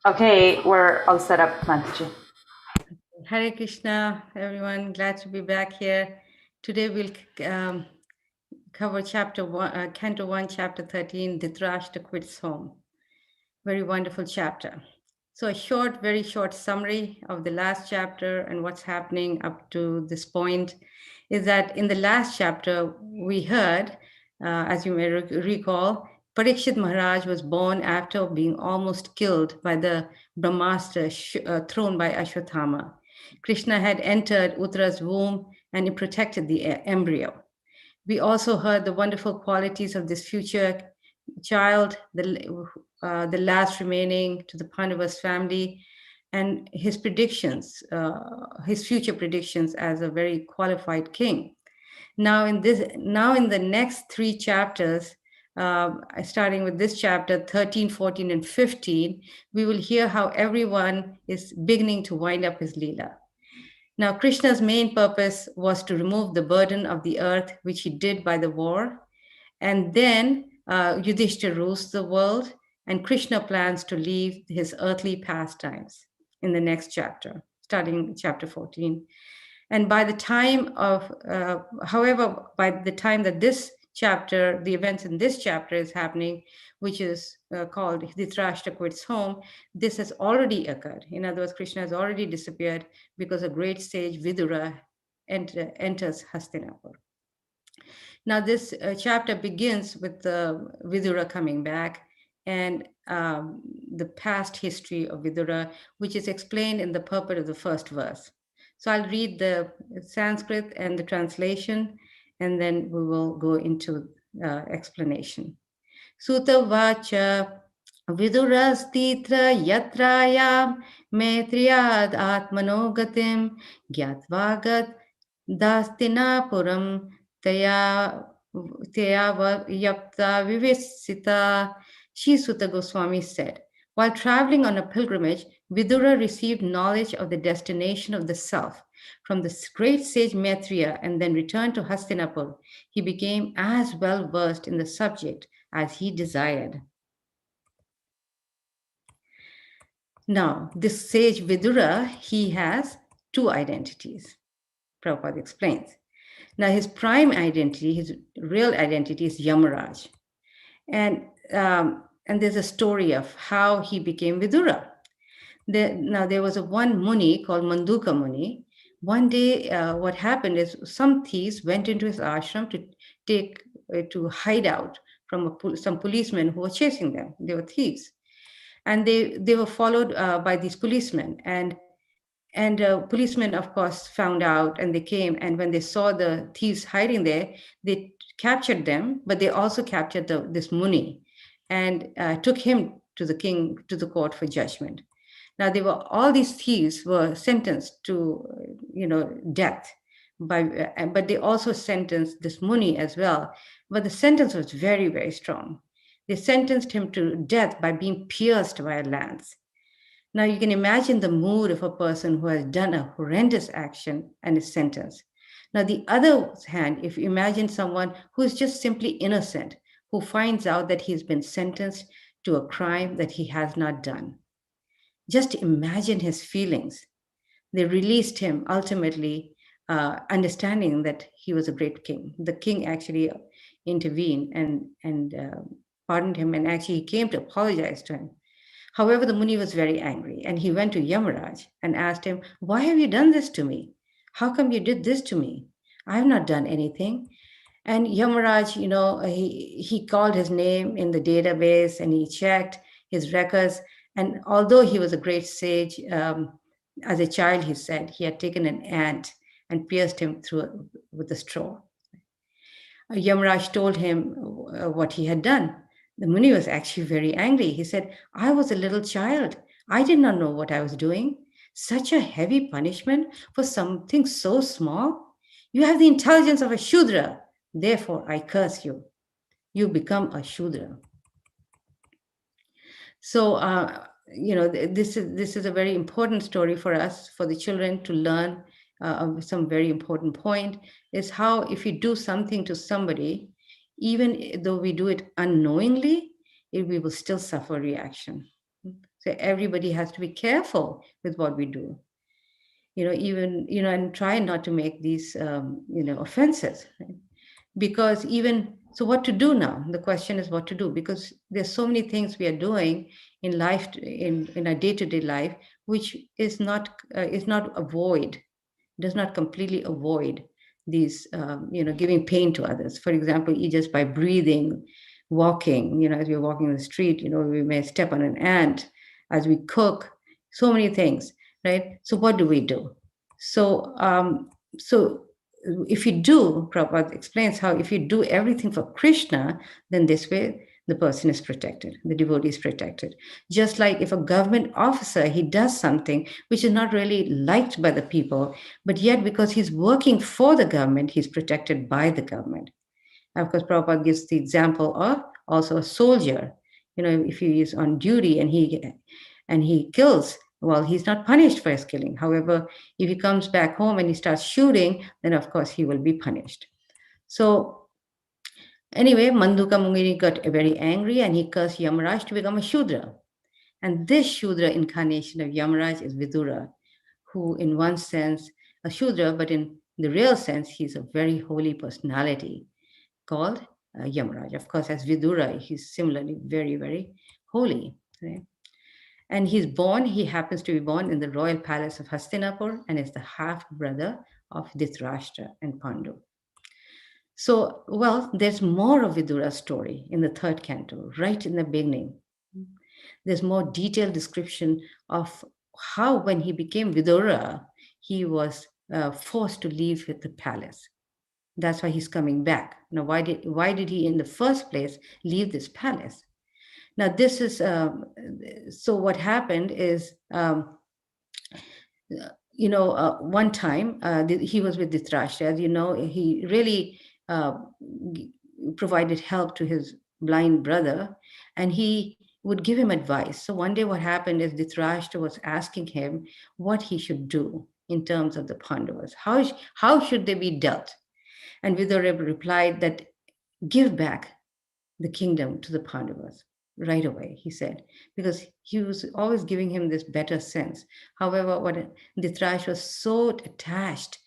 Okay, we're all set up, Mataji. Hare Krishna, everyone. Glad to be back here. Today we'll cover chapter 1, Canto 1, chapter 13, Dhritarashtra quits home. Very wonderful chapter. So a very short summary of the last chapter and what's happening up to this point is that in the last chapter we heard, as you may recall, Parikshit Maharaj was born after being almost killed by the Brahmastra thrown by Ashwatthama. Krishna had entered Uttara's womb and he protected the embryo. We also heard the wonderful qualities of this future child, the last remaining to the Pandavas family, and his predictions, his future predictions as a very qualified king. Now in the next three chapters, starting with this chapter 13, 14, and 15, we will hear how everyone is beginning to wind up his Leela. Now, Krishna's main purpose was to remove the burden of the earth, which he did by the war. And then Yudhishthira rules the world, and Krishna plans to leave his earthly pastimes in the next chapter, starting chapter 14. And by the time of, however, by the time that this chapter, the events in this chapter is happening, which is called Dhritarashtra quits home, this has already occurred. In other words, Krishna has already disappeared because a great sage, Vidura, enters Hastinapur. Now, this chapter begins with Vidura coming back and the past history of Vidura, which is explained in the purport of the first verse. So I'll read the Sanskrit and the translation, and then we will go into explanation. Sutta vacha vidurastitra yatrayam metriyad atmanogatim gyatvagat dastinapuram taya yapta vivisita. Sri Sutta Goswami said, while traveling on a pilgrimage, Vidura received knowledge of the destination of the self from the great sage Maitreya and then returned to Hastinapur. He became as well versed in the subject as he desired. Now, this sage Vidura, he has two identities. Prabhupada explains. Now, his prime identity, his real identity is Yamaraj. And there's a story of how he became Vidura. Now, there was one Muni called Manduka Muni. One day, what happened is some thieves went into his ashram to hide out from some policemen who were chasing them. They were thieves. And they were followed by these policemen. And policemen, of course, found out and they came. And when they saw the thieves hiding there, they captured them, but they also captured this Muni and took him to the king, to the court for judgment. Now, all these thieves were sentenced to, death, but they also sentenced this Muni as well. But the sentence was very, very strong. They sentenced him to death by being pierced by a lance. Now, you can imagine the mood of a person who has done a horrendous action and is sentenced. Now, the other hand, if you imagine someone who is just simply innocent, who finds out that he's been sentenced to a crime that he has not done. Just imagine his feelings. They released him ultimately, understanding that he was a great king. The king actually intervened and pardoned him, and actually he came to apologize to him. However, the Muni was very angry, and he went to Yamaraj and asked him, "Why have you done this to me? How come you did this to me? I have not done anything." And Yamaraj, he called his name in the database and he checked his records. And although he was a great sage, as a child, he said he had taken an ant and pierced him through with a straw. Yamaraj told him what he had done. The Muni was actually very angry. He said, "I was a little child. I did not know what I was doing. Such a heavy punishment for something so small. You have the intelligence of a Shudra. Therefore, I curse you. You become a Shudra." So, this is a very important story for us, for the children to learn. Some very important point is how if you do something to somebody, even though we do it unknowingly, we will still suffer reaction. So everybody has to be careful with what we do. Even, and try not to make these, offenses. Right? Because even so, what to do now? The question is what to do, because there's so many things we are doing in life, in our day-to-day life, which is not avoid, does not completely avoid these, giving pain to others. For example, just by breathing, walking, as we're walking on the street, we may step on an ant. As we cook, so many things, right? So what do we do? So if you do, Prabhupada explains how if you do everything for Krishna, then this way the person is protected, the devotee is protected. Just like if a government officer, he does something which is not really liked by the people, but yet because he's working for the government, he's protected by the government. Of course, Prabhupada gives the example of also a soldier. If he is on duty and he kills, well, he's not punished for his killing. However, if he comes back home and he starts shooting, then of course he will be punished. So anyway, Manduka Mungiri got very angry and he cursed Yamaraj to become a Shudra. And this Shudra incarnation of Yamaraj is Vidura, who in one sense a Shudra, but in the real sense, he's a very holy personality called Yamaraj. Of course, as Vidura, he's similarly very, very holy. Right? And he happens to be born in the royal palace of Hastinapur and is the half brother of Dhritarashtra and Pandu. So, well, there's more of Vidura's story in the third canto, right in the beginning. There's more detailed description of how, when he became Vidura, he was forced to leave the palace. That's why he's coming back. Now, why did he in the first place leave this palace? Now, this is so. What happened is, one time he was with Dhritarashtra. As you know, he really provided help to his blind brother, and he would give him advice. So one day, what happened is Dhritarashtra was asking him what he should do in terms of the Pandavas. How should they be dealt? And Vidura replied that give back the kingdom to the Pandavas right away, he said, because he was always giving him this better sense. However, what Dhritarashtra was so attached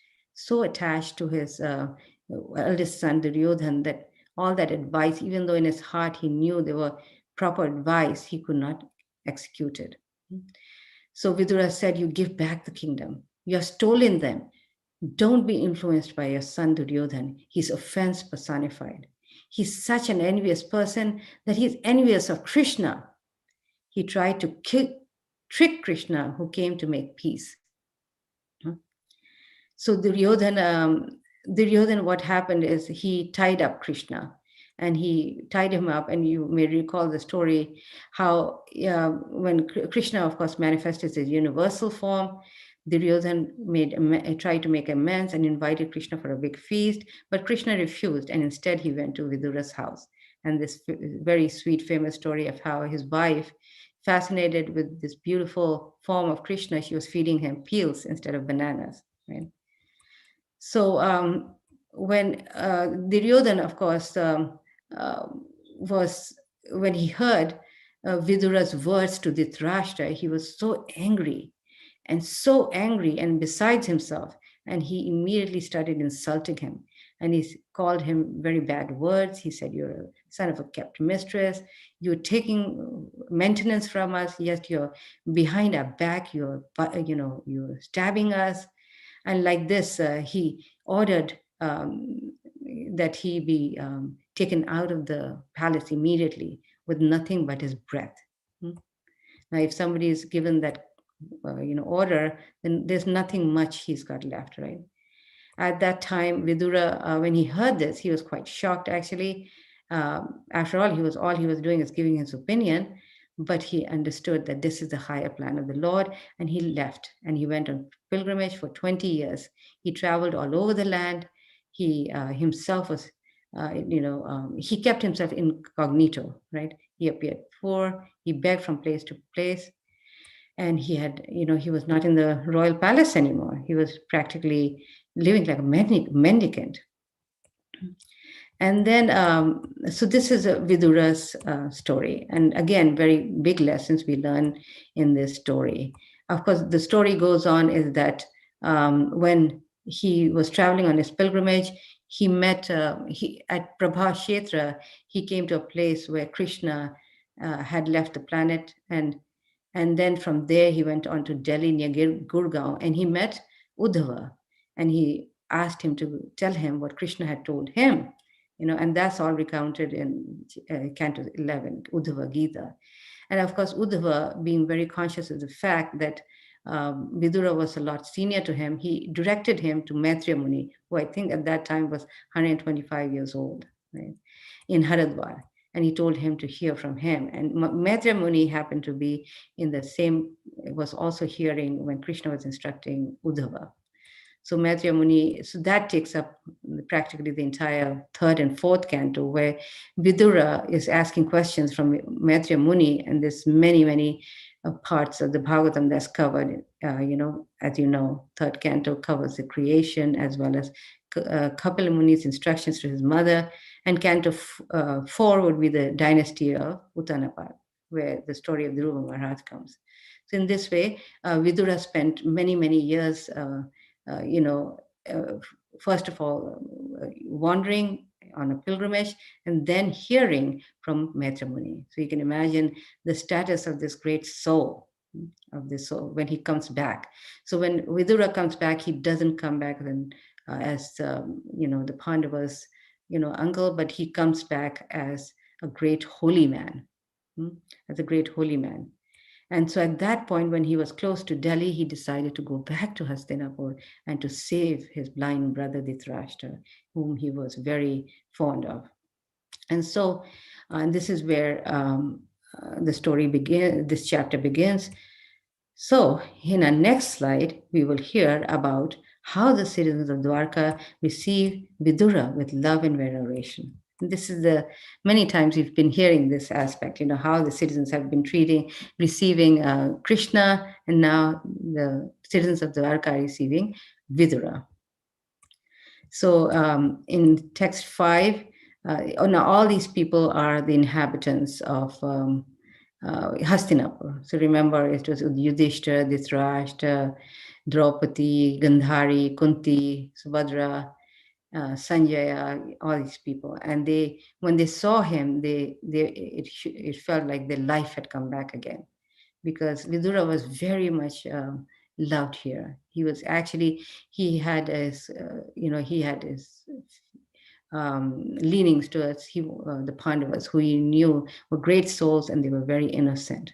to his eldest son Duryodhan, that all that advice, even though in his heart he knew they were proper advice, he could not execute it. So Vidura said, you give back the kingdom. You have stolen them. Don't be influenced by your son Duryodhan. He's offense personified. He's such an envious person that he's envious of Krishna. He tried to trick Krishna, who came to make peace. So Duryodhan, what happened is he tied up Krishna, and he tied him up. And you may recall the story how when Krishna, of course, manifested his universal form, Duryodhan tried to make amends and invited Krishna for a big feast, but Krishna refused, and instead he went to Vidura's house. And this very sweet, famous story of how his wife, fascinated with this beautiful form of Krishna, she was feeding him peels instead of bananas. Right? So when Duryodhan, of course, was when he heard Vidura's words to Dhritarashtra, he was so angry and besides himself, and he immediately started insulting him, and he called him very bad words. He said, you're a son of a kept mistress, you're taking maintenance from us, yet you're behind our back, you're stabbing us. And like this, he ordered that he be taken out of the palace immediately with nothing but his breath. Now, if somebody is given that order, then there's nothing much he's got left, right? At that time, Vidura, when he heard this, he was quite shocked, actually. After all he was doing is giving his opinion, but he understood that this is the higher plan of the Lord, and he left, and he went on pilgrimage for 20 years. He traveled all over the land. He himself was, he kept himself incognito, right? He appeared poor, he begged from place to place, and he had, he was not in the royal palace anymore. He was practically living like a mendicant. And then, so this is a Vidura's story. And again, very big lessons we learn in this story. Of course, the story goes on is that when he was traveling on his pilgrimage, he met, at Prabha he came to a place where Krishna had left the planet. And then from there, he went on to Delhi near Gurgaon, and he met Uddhava. And he asked him to tell him what Krishna had told him, and that's all recounted in Canto 11, Uddhava Gita. And of course, Uddhava, being very conscious of the fact that Vidura was a lot senior to him, he directed him to Maitreya Muni, who I think at that time was 125 years old, right, in Haridwar. And he told him to hear from him. And Maitreya Muni happened to be in the same, was also hearing when Krishna was instructing Uddhava. So Maitreya Muni, so that takes up practically the entire third and fourth canto, where Vidura is asking questions from Maitreya Muni, and there's many parts of the Bhagavatam that's covered. As you know, third canto covers the creation as well as Kapila Muni's instructions to his mother, and canto 4 would be the dynasty of Uttanapad, where the story of Dhruva Maharaj comes. So in this way, Vidura spent many years first of all, wandering on a pilgrimage and then hearing from Maitreya Muni. So you can imagine the status of this great soul, when he comes back. So when Vidura comes back, he doesn't come back as the Pandavas, uncle, but he comes back as a great holy man, as a great holy man. And so at that point, when he was close to Delhi, he decided to go back to Hastinapur and to save his blind brother Dhritarashtra, whom he was very fond of. And so this is where the story begins, this chapter begins. So in our next slide, we will hear about how the citizens of Dwarka receive Vidura with love and veneration. This is many times we've been hearing this aspect, how the citizens have been receiving Krishna, and now the citizens of Dwarka are receiving Vidura. So in text 5, now all these people are the inhabitants of Hastinapur. So remember, it was Yudhishthira, Dhritarashtra, Draupadi, Gandhari, Kunti, Subhadra, Sanjaya, all these people. And when they saw him, it felt like their life had come back again, because Vidura was very much loved here. He was actually, he had his leanings towards the Pandavas, who he knew were great souls and they were very innocent.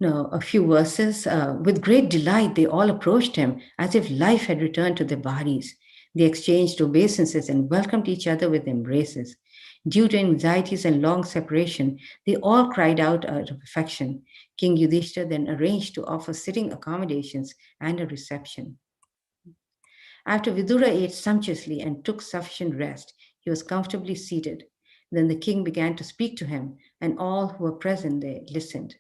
Now, a few verses. With great delight, they all approached him as if life had returned to their bodies. They exchanged obeisances and welcomed each other with embraces. Due to anxieties and long separation, they all cried out of affection. King Yudhishthira then arranged to offer sitting accommodations and a reception. After Vidura ate sumptuously and took sufficient rest, he was comfortably seated. Then the king began to speak to him, and all who were present there listened.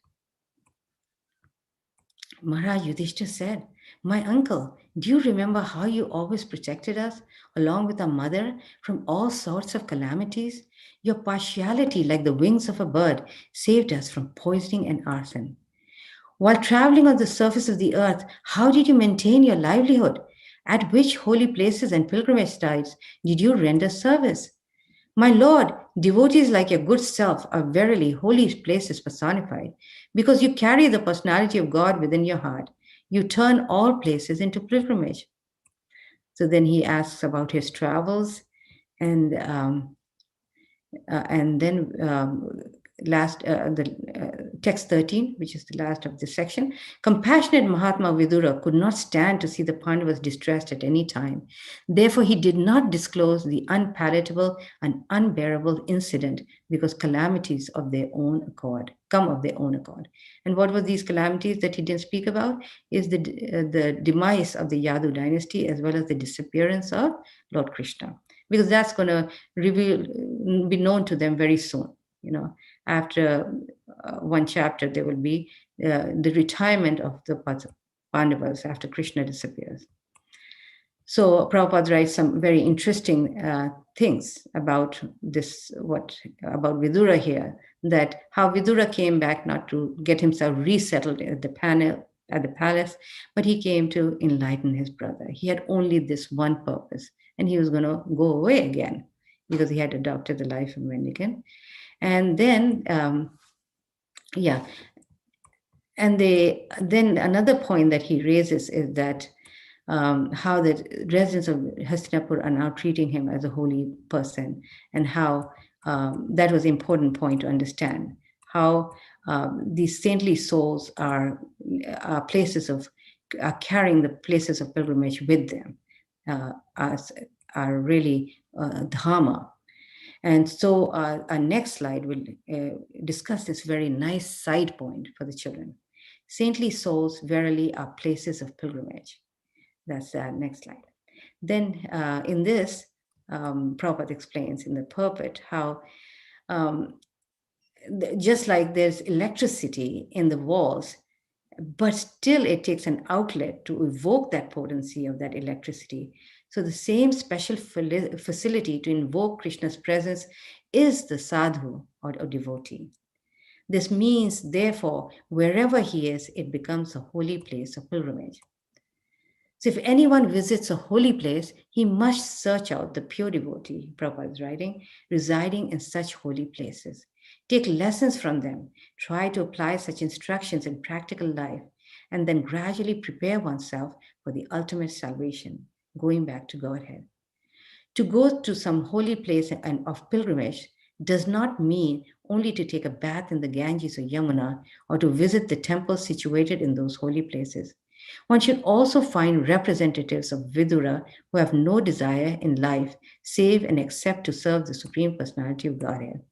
Maharaj Yudhishthira said, "My uncle, do you remember how you always protected us, along with our mother, from all sorts of calamities? Your partiality, like the wings of a bird, saved us from poisoning and arson. While traveling on the surface of the earth, how did you maintain your livelihood? At which holy places and pilgrimage sites did you render service? My Lord, devotees like your good self are verily holy places personified, because you carry the personality of God within your heart. You turn all places into pilgrimage." So then he asks about his travels, and then text 13, which is the last of this section. Compassionate Mahatma Vidura could not stand to see the Pandavas distressed at any time. Therefore, he did not disclose the unpalatable and unbearable incident, because calamities of their own accord come of their own accord. And what were these calamities that he didn't speak about? Is the demise of the Yadu dynasty, as well as the disappearance of Lord Krishna, because that's going to be known to them very soon. After one chapter, there will be the retirement of the Pandavas after Krishna disappears. So Prabhupada writes some very interesting things about this, about Vidura here, that how Vidura came back not to get himself resettled at the palace, but he came to enlighten his brother. He had only this one purpose, and he was going to go away again because he had adopted the life of mendicant. And then, then another point that he raises is that how the residents of Hastinapur are now treating him as a holy person, and how that was an important point to understand. How these saintly souls are carrying the places of pilgrimage with them, are really dharma. And so our next slide will discuss this very nice side point for the children. Saintly souls verily are places of pilgrimage. That's the next slide. Then in this, Prabhupada explains in the purport how just like there's electricity in the walls, but still it takes an outlet to evoke that potency of that electricity. So the same special facility to invoke Krishna's presence is the sadhu or devotee. This means, therefore, wherever he is, it becomes a holy place of pilgrimage. So if anyone visits a holy place, he must search out the pure devotee, Prabhupada is writing, residing in such holy places. Take lessons from them, try to apply such instructions in practical life, and then gradually prepare oneself for the ultimate salvation, going back to Godhead. To go to some holy place and of pilgrimage does not mean only to take a bath in the Ganges or Yamuna or to visit the temples situated in those holy places. One should also find representatives of Vidura who have no desire in life save and except to serve the Supreme Personality of Godhead.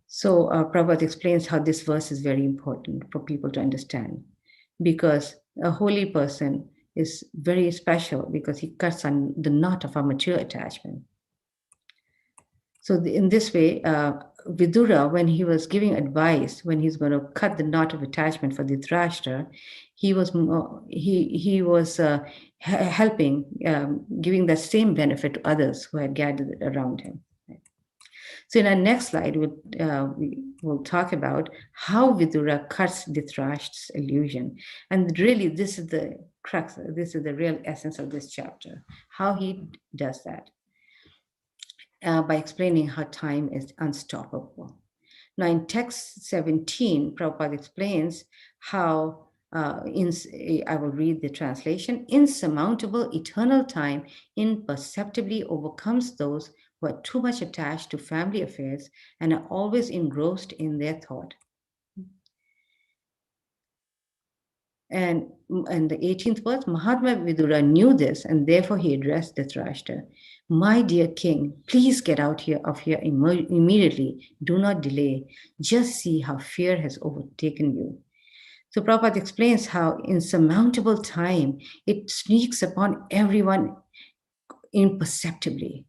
So Prabhupada explains how this verse is very important for people to understand, because a holy person is very special because he cuts on the knot of our material attachment. So in this way, Vidura, when he was giving advice, when he's going to cut the knot of attachment for Dhritarashtra, he was helping, giving that same benefit to others who had gathered around him. So in our next slide, we will talk about how Vidura cuts Dhritarashtra's illusion. And really, this is the crux, this is the real essence of this chapter, how he does that. By explaining how time is unstoppable. Now, in text 17, Prabhupada explains how, I will read the translation, insurmountable eternal time imperceptibly overcomes those who are too much attached to family affairs and are always engrossed in their thought. And the 18th verse, Mahatma Vidura knew this, and therefore he addressed Dhritarashtra. My dear king, please get out of here immediately. Do not delay. Just see how fear has overtaken you. So Prabhupada explains how insurmountable time, it sneaks upon everyone imperceptibly.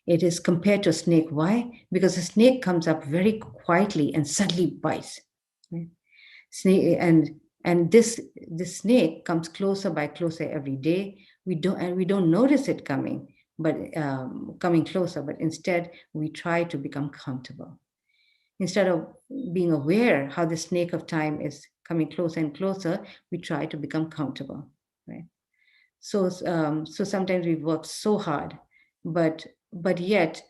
It is compared to a snake. Why? Because a snake comes up very quietly and suddenly bites. Right? And this snake comes closer by closer every day. We don't notice it coming, but coming closer. But instead, we try to become comfortable. Instead of being aware how the snake of time is coming closer and closer, we try to become comfortable. Right. So sometimes we work so hard, but yet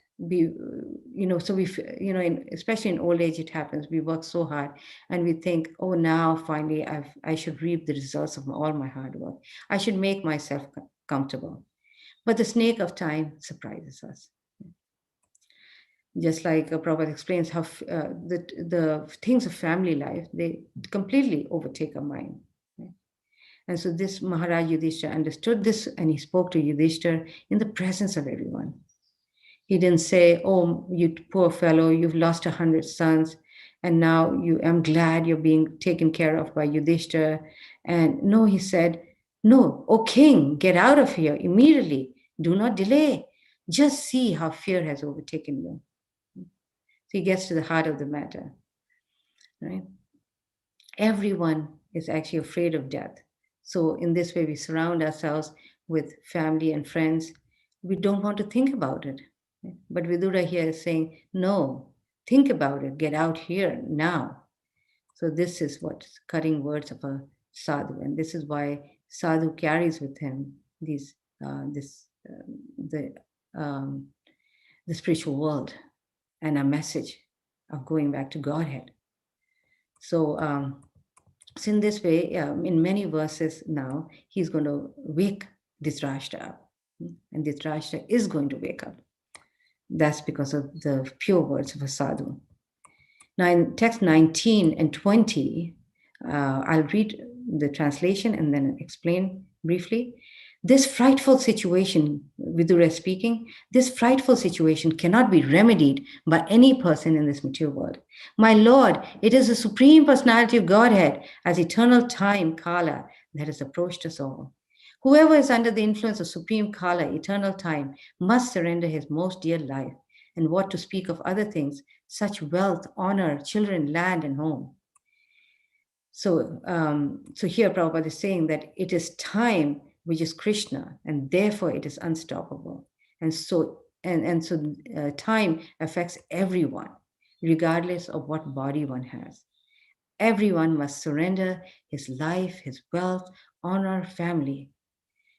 especially in old age, it happens. We work so hard and we think, oh, now finally I should reap the results of all my hard work. I should make myself comfortable. But the snake of time surprises us. Just like Prabhupada explains how the things of family life, they completely overtake our mind. And so this Maharaj Yudhishthira understood this, and he spoke to Yudhishthira in the presence of everyone. He didn't say, oh, you poor fellow, you've lost 100 sons, and now I'm glad you're being taken care of by Yudhishthira. And no, he said, no, O king, get out of here immediately. Do not delay. Just see how fear has overtaken you. So he gets to the heart of the matter. Right? Everyone is actually afraid of death. So in this way, we surround ourselves with family and friends. We don't want to think about it. But Vidura here is saying, no, think about it, get out here now. So this is what cutting words of a sadhu, and this is why sadhu carries with him these this the the spiritual world and a message of going back to Godhead. So in this way, in many verses now, he's going to wake Dhritarashtra up, and Dhritarashtra is going to wake up. That's because of the pure words of a sadhu. Now, in text 19 and 20, I'll read the translation and then explain briefly. This frightful situation, Vidura speaking, this frightful situation cannot be remedied by any person in this material world. My Lord, it is the Supreme Personality of Godhead as eternal time, Kala, that has approached us all. Whoever is under the influence of Supreme Kala, eternal time, must surrender his most dear life, and what to speak of other things, such wealth, honor, children, land, and home. So here Prabhupada is saying that it is time which is Krishna, and therefore it is unstoppable. And so time affects everyone, regardless of what body one has. Everyone must surrender his life, his wealth, honor, family.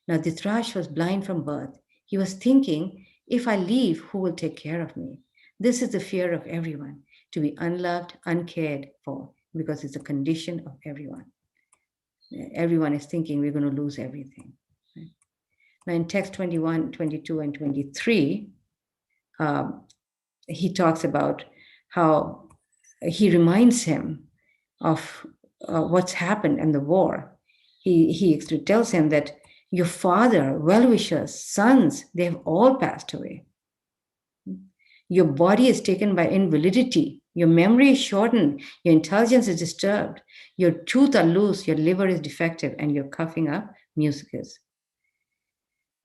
Now, Dhritarashtra was blind from birth. He was thinking, if I leave, who will take care of me? This is the fear of everyone, to be unloved, uncared for, because it's a condition of everyone. Everyone is thinking we're going to lose everything. Right? Now, in text 21, 22, and 23, he talks about how he reminds him of what's happened in the war. He tells him that your father, well-wishers, sons, they have all passed away. Your body is taken by invalidity. Your memory is shortened. Your intelligence is disturbed. Your tooth are loose. Your liver is defective. And you're coughing up mucus.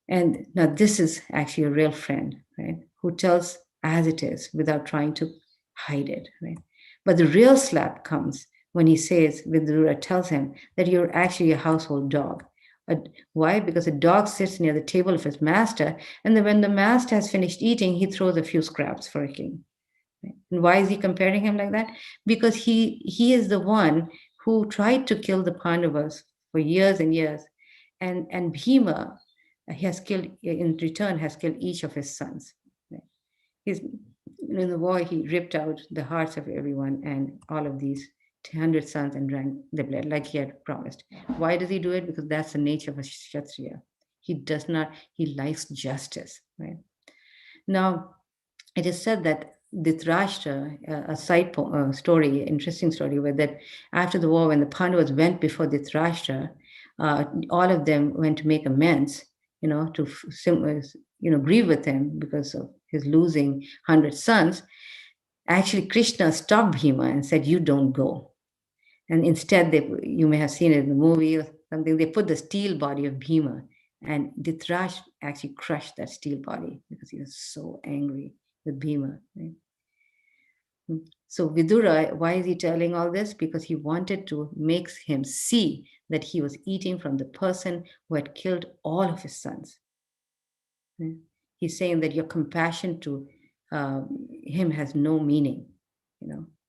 And now this is actually a real friend, right? Who tells as it is without trying to hide it, right? But the real slap comes when he says, Vidura tells him that you're actually a household dog. Why? Because a dog sits near the table of his master, and then when the master has finished eating, he throws a few scraps for a king. Right? And why is he comparing him like that? Because he is the one who tried to kill the Pandavas for years and years, and Bhima has killed, in return, has killed each of his sons. Right? In the war, he ripped out the hearts of everyone, and all of these 100 sons, and drank the blood like he had promised. Why does he do it? Because that's the nature of a Kshatriya. He likes justice, right? Now, it is said that Dhritarashtra, a side story, interesting story, where that after the war, when the Pandavas went before Dhritarashtra, all of them went to make amends, to grieve with him because of his losing 100 sons. Actually, Krishna stopped Bhima and said, "You don't go." And instead, you may have seen it in the movie or something, they put the steel body of Bhima, and Dhritarashtra actually crushed that steel body because he was so angry with Bhima. Right? So Vidura, why is he telling all this? Because he wanted to make him see that he was eating from the person who had killed all of his sons. Right? He's saying that your compassion to him has no meaning,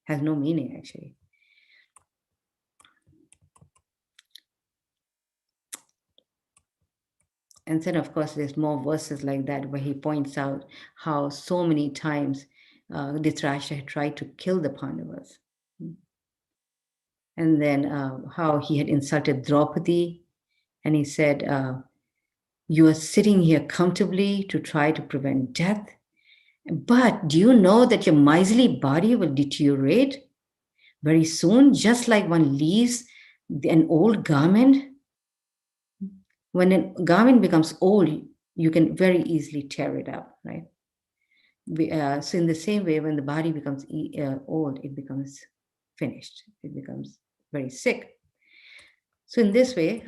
has no meaning actually. And then, of course, there's more verses like that where he points out how so many times Dhritarashtra had tried to kill the Pandavas. And then how he had insulted Draupadi. And he said, you are sitting here comfortably to try to prevent death. But do you know that your miserly body will deteriorate very soon, just like one leaves an old garment? When a garment becomes old, you can very easily tear it up, right? So in the same way, when the body becomes old, it becomes finished. It becomes very sick. So in this way,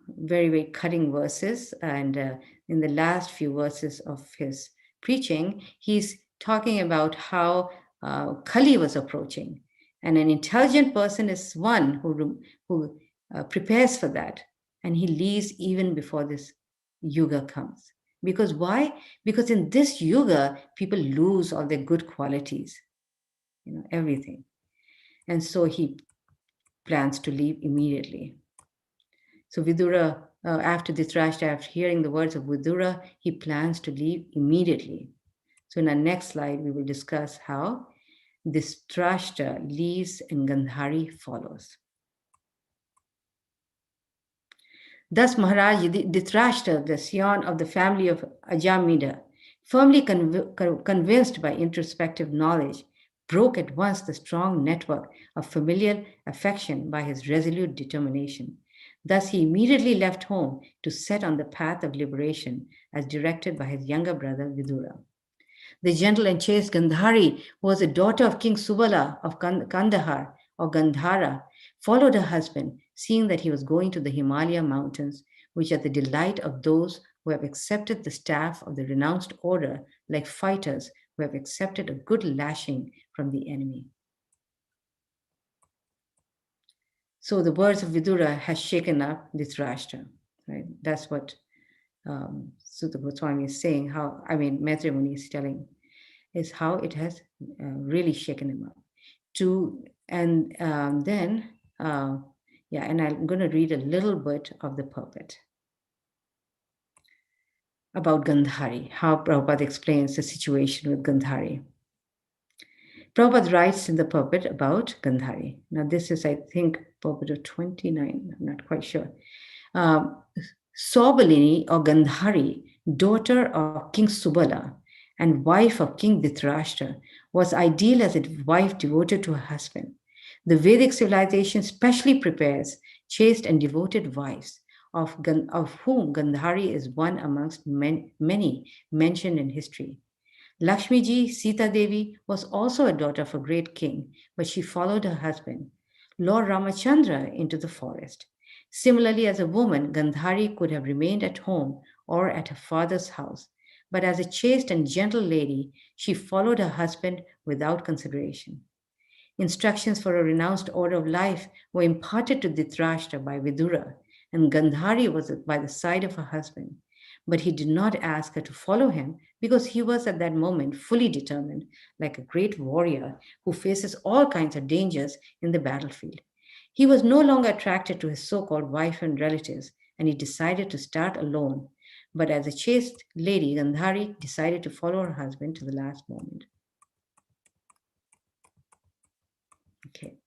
very, very cutting verses. And in the last few verses of his preaching, he's talking about how Kali was approaching. And an intelligent person is one who prepares for that. and he leaves even before this yuga comes. Because why? Because in this yuga, people lose all their good qualities, everything. And so he plans to leave immediately. So Vidura, after Dhritarashtra, after hearing the words of Vidura, he plans to leave immediately. So in our next slide, we will discuss how Dhritarashtra leaves and Gandhari follows. Thus Maharaj Dhritarashtra, the scion of the family of Ajamida, firmly convinced by introspective knowledge, broke at once the strong network of familial affection by his resolute determination. Thus he immediately left home to set on the path of liberation as directed by his younger brother Vidura. The gentle and chaste Gandhari, who was a daughter of King Subala of Kandahar or Gandhara, followed her husband, seeing that he was going to the Himalaya mountains, which are the delight of those who have accepted the staff of the renounced order, like fighters who have accepted a good lashing from the enemy. So the words of Vidura has shaken up Dhritarashtra, right? That's what Sutta Goswami is saying, Maitreya Muni is telling, is how it has really shaken him up. And I'm going to read a little bit of the purport about Gandhari, how Prabhupada explains the situation with Gandhari. Prabhupada writes in the purport about Gandhari. Now this is, I think, purport of 29, I'm not quite sure. Saubalini or Gandhari, daughter of King Subala and wife of King Dhritarashtra, was ideal as a wife devoted to her husband. The Vedic civilization specially prepares chaste and devoted wives, of whom Gandhari is one amongst many mentioned in history. Lakshmiji, Sita Devi, was also a daughter of a great king, but she followed her husband, Lord Ramachandra, into the forest. Similarly, as a woman, Gandhari could have remained at home or at her father's house, but as a chaste and gentle lady, she followed her husband without consideration. Instructions for a renounced order of life were imparted to Dhritarashtra by Vidura, and Gandhari was by the side of her husband. But he did not ask her to follow him because he was at that moment fully determined, like a great warrior who faces all kinds of dangers in the battlefield. He was no longer attracted to his so-called wife and relatives, and he decided to start alone. But as a chaste lady, Gandhari decided to follow her husband to the last moment. Okay.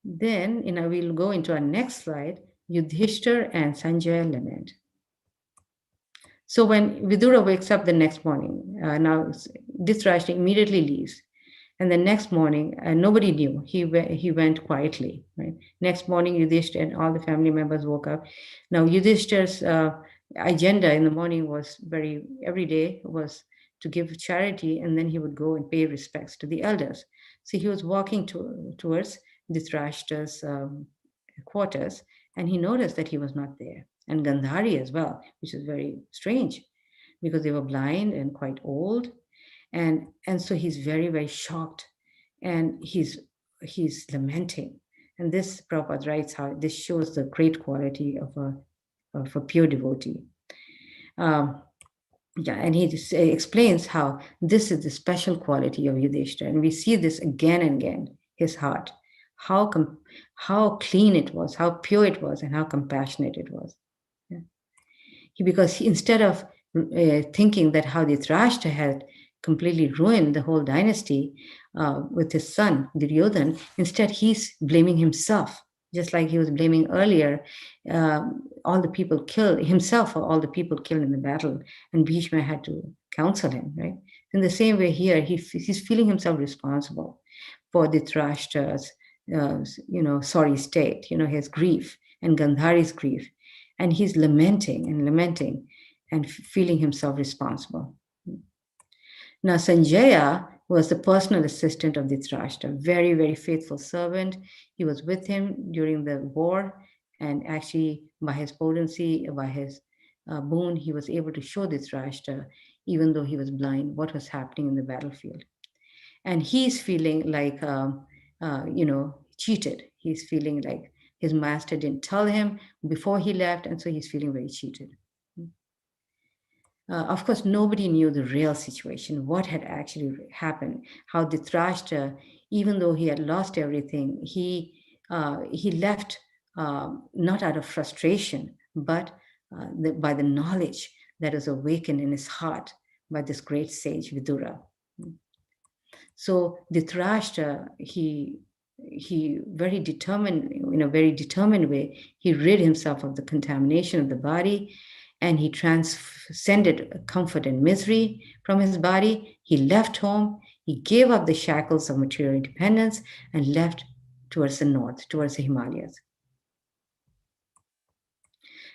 Then, we'll go into our next slide, Yudhishthir and Sanjaya lament. So when Vidura wakes up the next morning, now Dhritarashtra immediately leaves. And the next morning, nobody knew. He went quietly. Right? Next morning, Yudhishthir and all the family members woke up. Now Yudhishthir's agenda in the morning was every day was to give charity, and then he would go and pay respects to the elders. So he was walking towards Dhritarashtra's quarters, and he noticed that he was not there. And Gandhari as well, which is very strange because they were blind and quite old. And so he's very, very shocked, and he's lamenting. And this, Prabhupada writes, how this shows the great quality of a pure devotee. And he explains how this is the special quality of Yudhishthira. And we see this again and again, his heart, how clean it was, how pure it was, and how compassionate it was. Yeah. Because instead of thinking that how Dhritarashtra had completely ruined the whole dynasty with his son, Duryodhan, instead he's blaming himself, just like he was blaming earlier all the people killed, himself for all the people killed in the battle, and Bhishma had to counsel him, right? In the same way here, he's feeling himself responsible for Dhritarashtra's sorry state, his grief and Gandhari's grief. And he's lamenting and feeling himself responsible. Now, Sanjaya was the personal assistant of Dhritarashtra, very, very faithful servant. He was with him during the war, and actually by his potency, by his boon, he was able to show Dhritarashtra, even though he was blind, what was happening in the battlefield. And he's feeling like, cheated. He's feeling like His master didn't tell him before he left, and so he's feeling very cheated. Of course, nobody knew the real situation, what had actually happened, how Dhritarashtra, even though he had lost everything, he left not out of frustration, but by the knowledge that is awakened in his heart by this great sage Vidura. So Dhritarashtra, he very determined, in a very determined way, he rid himself of the contamination of the body, and he transcended comfort and misery from his body. He left home, he gave up the shackles of material independence and left towards the north, towards the Himalayas.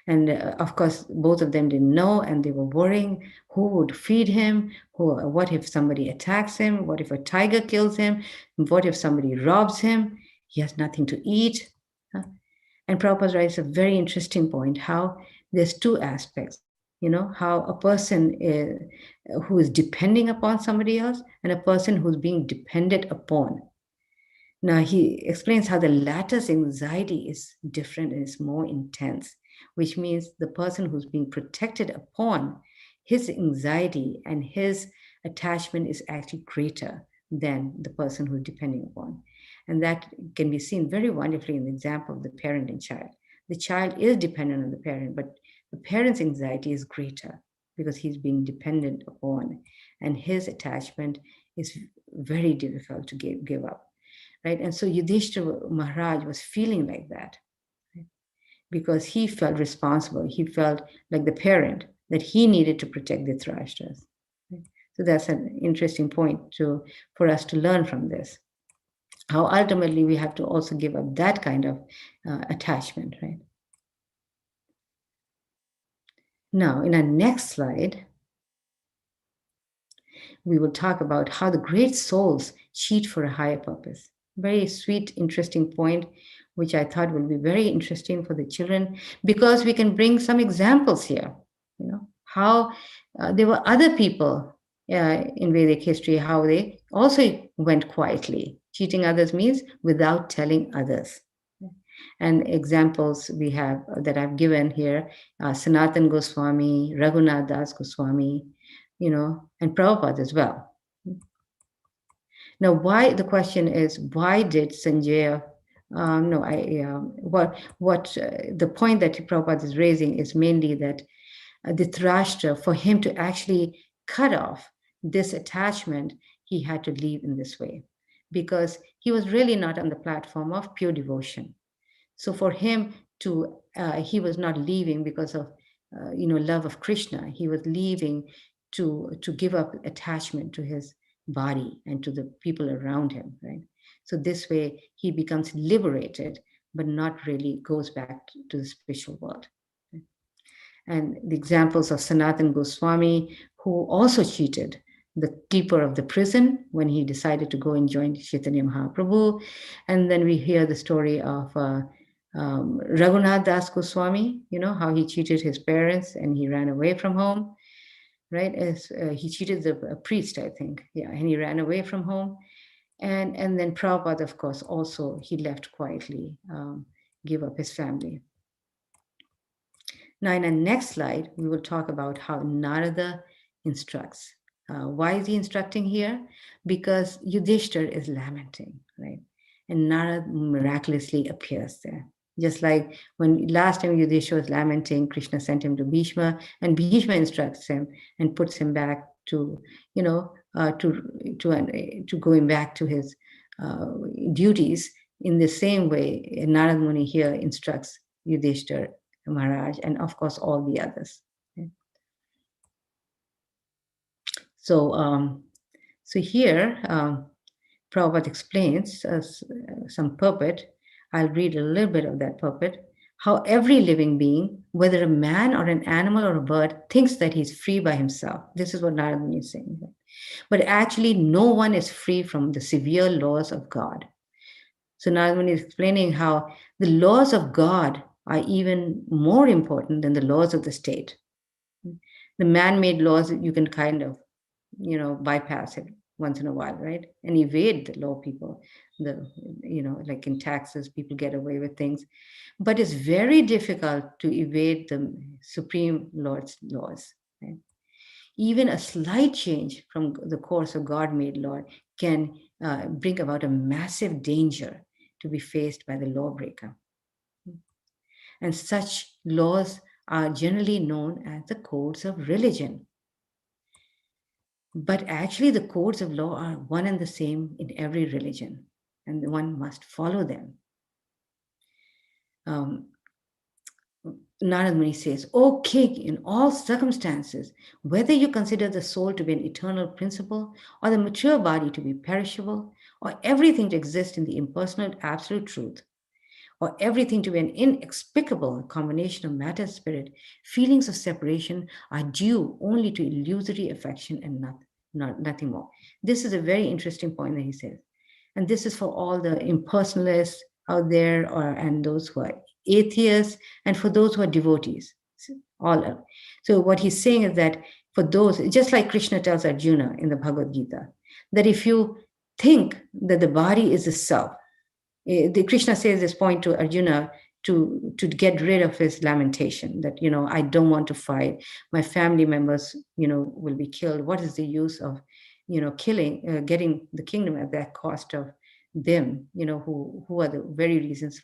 And of course, both of them didn't know, and they were worrying who would feed him, what if somebody attacks him, what if a tiger kills him, what if somebody robs him, he has nothing to eat. And Prabhupada writes a very interesting point, how there's two aspects, how a person who is depending upon somebody else and a person who's being depended upon. Now, he explains how the latter's anxiety is different and is more intense, which means the person who's being protected upon, his anxiety and his attachment is actually greater than the person who's depending upon. And that can be seen very wonderfully in the example of the parent and child. The child is dependent on the parent, but the parent's anxiety is greater because he's being dependent upon, and his attachment is very difficult to give up. Right? And so Yudhishthira Maharaj was feeling like that, right? Because he felt responsible. He felt like the parent, that he needed to protect the Dhritarashtra. Right? So that's an interesting point for us to learn from this. How ultimately we have to also give up that kind of attachment, right? Now, in our next slide, we will talk about how the great souls cheat for a higher purpose. Very sweet, interesting point, which I thought will be very interesting for the children, because we can bring some examples here. How there were other people in Vedic history, how they also went quietly. Cheating others means without telling others. And examples we have that I've given here, Sanatan Goswami, Raghunath Das Goswami, and Prabhupada as well. Now, the question is, why did Sanjaya, the point that Prabhupada is raising is mainly that Dhritarashtra, for him to actually cut off this attachment, he had to leave in this way, because he was really not on the platform of pure devotion. So for him he was not leaving because of, love of Krishna. He was leaving to give up attachment to his body and to the people around him, right? So this way he becomes liberated, but not really goes back to the spiritual world. And the examples of Sanatan Goswami, who also cheated the keeper of the prison when he decided to go and join Chaitanya Mahaprabhu. And then we hear the story of Raghunath Das Goswami, how he cheated his parents and he ran away from home, right? He cheated the priest, I think, and he ran away from home. And then Prabhupada, of course, also he left quietly, give up his family. Now, in the next slide, we will talk about how Narada instructs. Why is he instructing here? Because Yudhishthira is lamenting, right? And Narada miraculously appears there. Just like when last time Yudhishthira was lamenting, Krishna sent him to Bhishma, and Bhishma instructs him and puts him back to, to going back to his duties. In the same way, Narada Muni here instructs Yudhishthira Maharaj, and of course all the others. Okay? So here Prabhupada explains some puppet. I'll read a little bit of that puppet. How every living being, whether a man or an animal or a bird, thinks that he's free by himself. This is what Narada Muni is saying. But actually, no one is free from the severe laws of God. So Narada Muni is explaining how the laws of God are even more important than the laws of the state. The man-made laws, you can kind of, bypass it. once in a while, right? And evade the law people. Like in taxes, people get away with things. But it's very difficult to evade the Supreme Lord's laws. Right? Even a slight change from the course of God-made law can bring about a massive danger to be faced by the lawbreaker. And such laws are generally known as the codes of religion. But actually, the codes of law are one and the same in every religion, and one must follow them. Narad Muni says, O king, in all circumstances, whether you consider the soul to be an eternal principle, or the mature body to be perishable, or everything to exist in the impersonal absolute truth, or everything to be an inexplicable combination of matter and spirit, feelings of separation are due only to illusory affection and nothing more. This is a very interesting point that he says. And this is for all the impersonalists out there, and those who are atheists, and for those who are devotees. So what he's saying is that for those, just like Krishna tells Arjuna in the Bhagavad Gita, that if you think that the body is the self, the Krishna says this point to Arjuna to get rid of his lamentation that, I don't want to fight. My family members, will be killed. What is the use of, getting the kingdom at that cost of them, who are the very reasons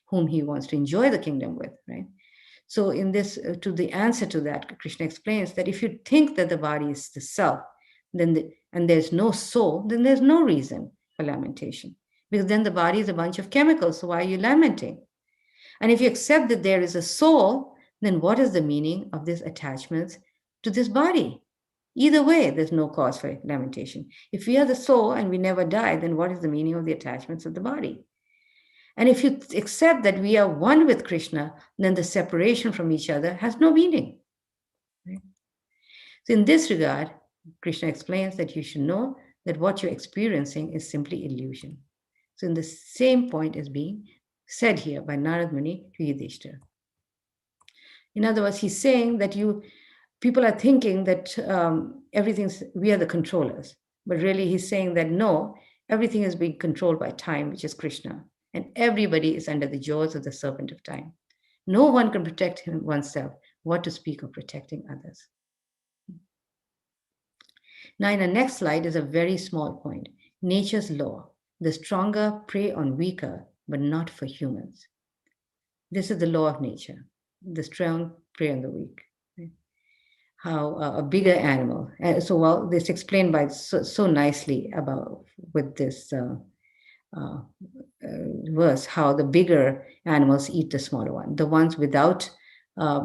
whom he wants to enjoy the kingdom with, right? So in this, to the answer to that, Krishna explains that if you think that the body is the self, and there's no soul, then there's no reason for lamentation. Because then the body is a bunch of chemicals, so why are you lamenting? And if you accept that there is a soul, then what is the meaning of this attachment to this body? Either way, there's no cause for lamentation. If we are the soul and we never die, then what is the meaning of the attachments of the body? And if you accept that we are one with Krishna, then the separation from each other has no meaning. Right? So in this regard, Krishna explains that you should know that what you're experiencing is simply illusion. So in the same point is being said here by Narad Muni to Yudhishthira. In other words, he's saying that people are thinking that we are the controllers. But really he's saying that no, everything is being controlled by time, which is Krishna. And everybody is under the jaws of the serpent of time. No one can protect oneself. What to speak of protecting others? Now in the next slide is a very small point. Nature's law. The stronger prey on weaker, but not for humans. This is the law of nature. The strong prey on the weak. How a bigger animal. This explained by so nicely with this verse, how the bigger animals eat the smaller one. The ones without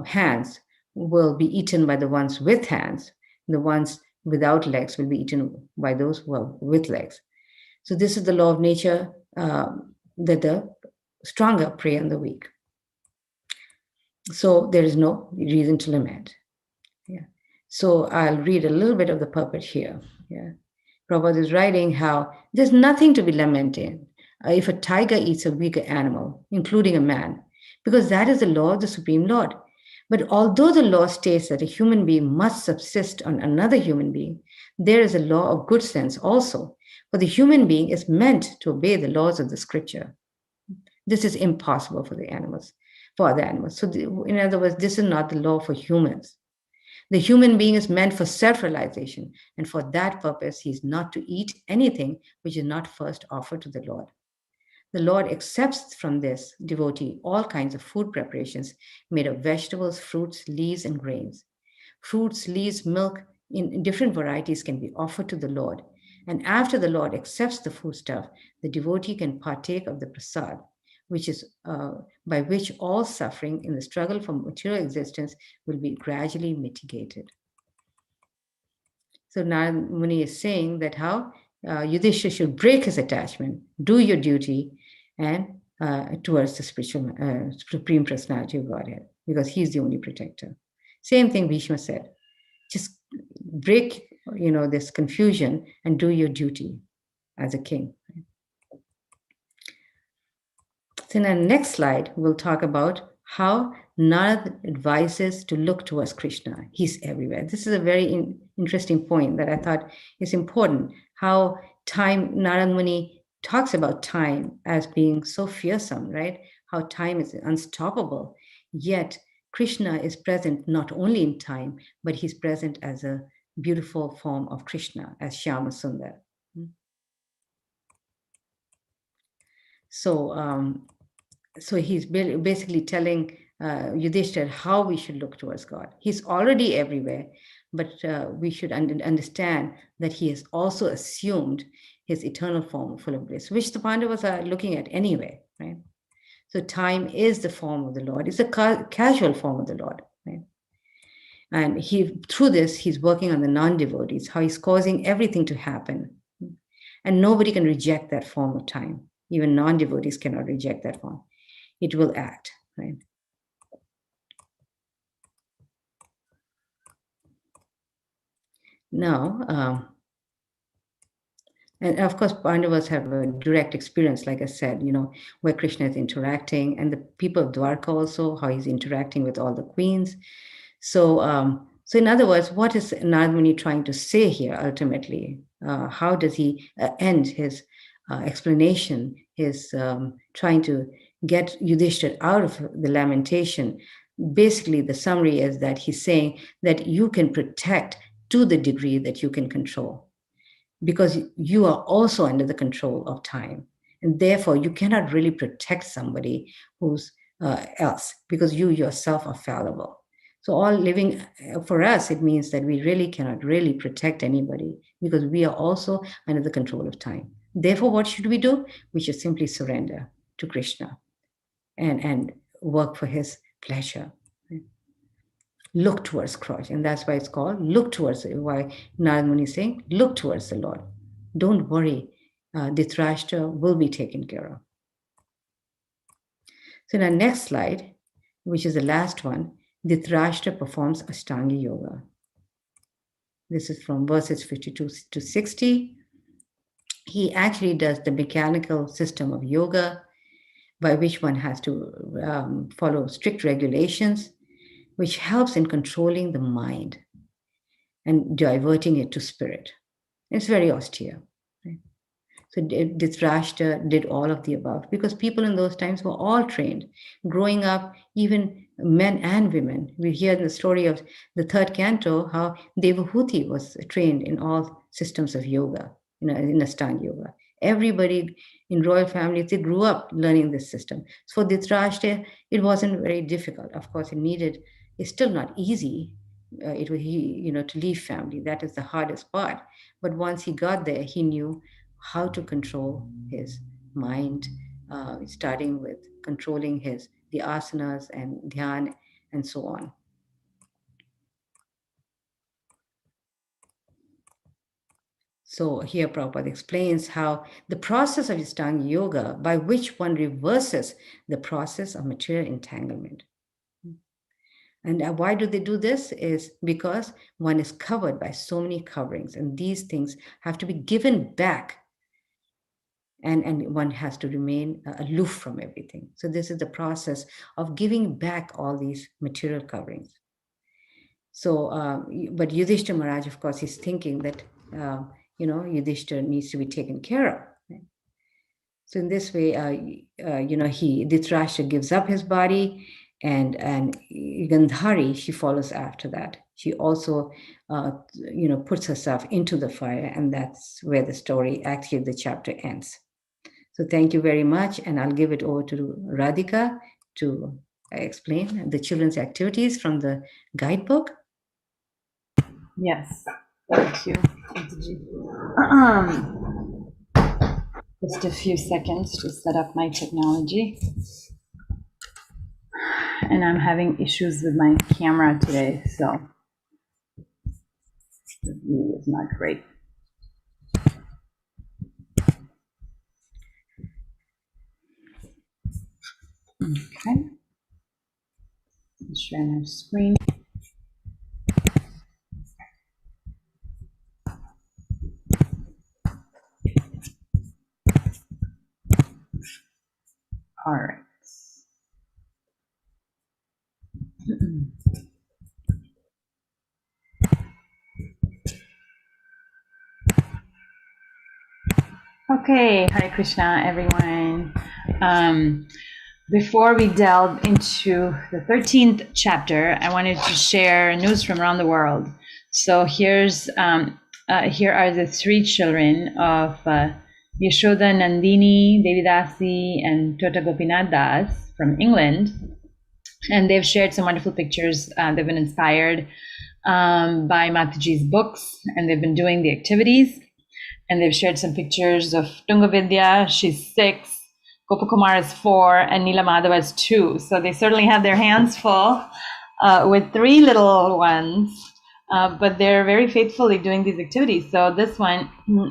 hands will be eaten by the ones with hands. The ones without legs will be eaten by those who are with legs. So this is the law of nature, that the stronger prey on the weak. So there is no reason to lament. Yeah. So I'll read a little bit of the purport here. Yeah. Prabhupada is writing how there's nothing to be lamented if a tiger eats a weaker animal, including a man, because that is the law of the Supreme Lord. But although the law states that a human being must subsist on another human being, there is a law of good sense also. For the human being is meant to obey the laws of the scripture. This is impossible for other animals. So in other words, this is not the law for humans. The human being is meant for self-realization, and for that purpose, he is not to eat anything which is not first offered to the Lord. The Lord accepts from this devotee all kinds of food preparations made of vegetables, fruits, leaves, and grains. Fruits, leaves, milk in different varieties can be offered to the Lord. And after the Lord accepts the foodstuff, the devotee can partake of the prasad, which is by which all suffering in the struggle for material existence will be gradually mitigated. So Narad Muni is saying that how Yudhishthira should break his attachment, do your duty, and towards the spiritual Supreme Personality of Godhead, because he's the only protector. Same thing Bhishma said. Just break, this confusion and do your duty as a king. So in the next slide, we'll talk about how Narad advises to look towards Krishna. He's everywhere. This is a very interesting point that I thought is important. How time, Narad Muni talks about time as being so fearsome, right? How time is unstoppable. Yet Krishna is present not only in time, but he's present as a beautiful form of Krishna, as Shyama Sundar. So he's basically telling Yudhishthir how we should look towards God. He's already everywhere, but we should understand that he has also assumed his eternal form full of bliss, which the Pandavas are looking at anyway, right? So time is the form of the Lord. It's a casual form of the Lord, right? And through this, he's working on the non-devotees, how he's causing everything to happen. And nobody can reject that form of time. Even non-devotees cannot reject that form. It will act, right? Now, and of course, Pandavas have a direct experience, like I said, where Krishna is interacting, and the people of Dwarka also, how he's interacting with all the queens. So in other words, what is Narad Muni trying to say here ultimately? How does he end his explanation, his trying to get Yudhishthira out of the lamentation? Basically, the summary is that he's saying that you can protect to the degree that you can control, because you are also under the control of time. And therefore, you cannot really protect somebody who's else, because you yourself are fallible. So all living, for us, it means that we really cannot really protect anybody, because we are also under the control of time. Therefore, what should we do? We should simply surrender to Krishna and work for his pleasure. Look towards Christ. And that's why it's called look towards it. Why Narad Muni is saying, look towards the Lord. Don't worry. Dhritarashtra will be taken care of. So in our next slide, which is the last one, Dhritarashtra performs Ashtanga Yoga. This is from verses 52 to 60. He actually does the mechanical system of yoga, by which one has to follow strict regulations, which helps in controlling the mind and diverting it to spirit. It's very austere. Right? So Dhritarashtra did all of the above, because people in those times were all trained. Growing up, even men and women. We hear in the story of the third canto how Devahuti was trained in all systems of yoga, in Ashtanga yoga. Everybody in royal families, they grew up learning this system. So for Dhritarashtra, it wasn't very difficult. Of course, it's still not easy. To leave family. That is the hardest part. But once he got there, he knew how to control his mind, starting with controlling the asanas and dhyan and so on. So here Prabhupada explains how the process of Ashtanga Yoga, by which one reverses the process of material entanglement. And why do they do this? Is because one is covered by so many coverings, and these things have to be given back, and one has to remain aloof from everything. So this is the process of giving back all these material coverings. So, but Yudhishthira Maharaj, of course, is thinking that, Yudhishthira needs to be taken care of. Right? So in this way, Dhritarashtra gives up his body, and Gandhari, she follows after that. She also, puts herself into the fire, and that's where the story, actually, the chapter ends. So thank you very much, and I'll give it over to Radhika to explain the children's activities from the guidebook. Yes, thank you. Just a few seconds to set up my technology. And I'm having issues with my camera today, so the view is not great. Okay. Let's share my screen. All right. Okay, Hare Krishna, everyone. Before we delve into the 13th chapter, I wanted to share news from around the world. So here are the three children of Yashoda Nandini, Devidasi, and Tota Gopinath Das from England. And they've shared some wonderful pictures. They've been inspired by Mataji's books, and they've been doing the activities. And they've shared some pictures of Tungavidya, she's 6, Gopakumar is 4, and Neela Madhava is 2. So they certainly have their hands full with 3 little ones, but they're very faithfully doing these activities. So this one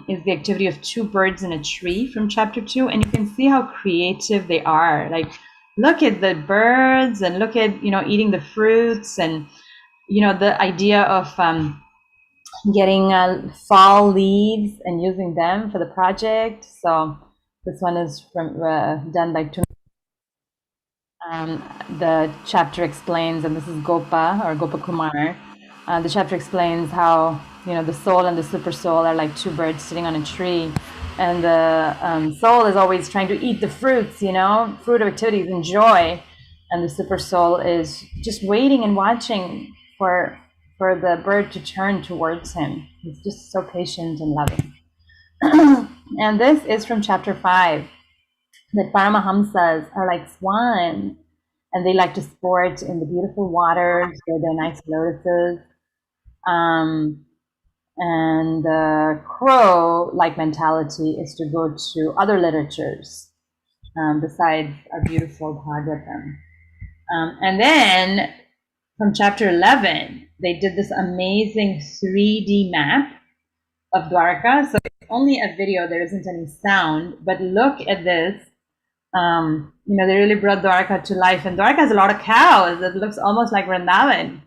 is the activity of 2 birds in a tree from chapter 2, and you can see how creative they are. Like, look at the birds and look at, eating the fruits, and, the idea of getting fall leaves and using them for the project. So this one is done by the chapter explains, and this is Gopa or Gopakumar. The chapter explains how the soul and the super soul are like 2 birds sitting on a tree, and the soul is always trying to eat the fruits, fruit of activities and joy, and the super soul is just waiting and watching for the bird to turn towards him. He's just so patient and loving. And this is from chapter 5, that Paramahamsas are like swans, and they like to sport in the beautiful waters where there are nice lotuses. And the crow-like mentality is to go to other literatures besides our beautiful Bhagavatam. And then from chapter 11, they did this amazing 3D map of Dwarka. So it's only a video, there isn't any sound, but look at this. They really brought Dwarka to life, and Dwarka has a lot of cows. It looks almost like Vrindavan.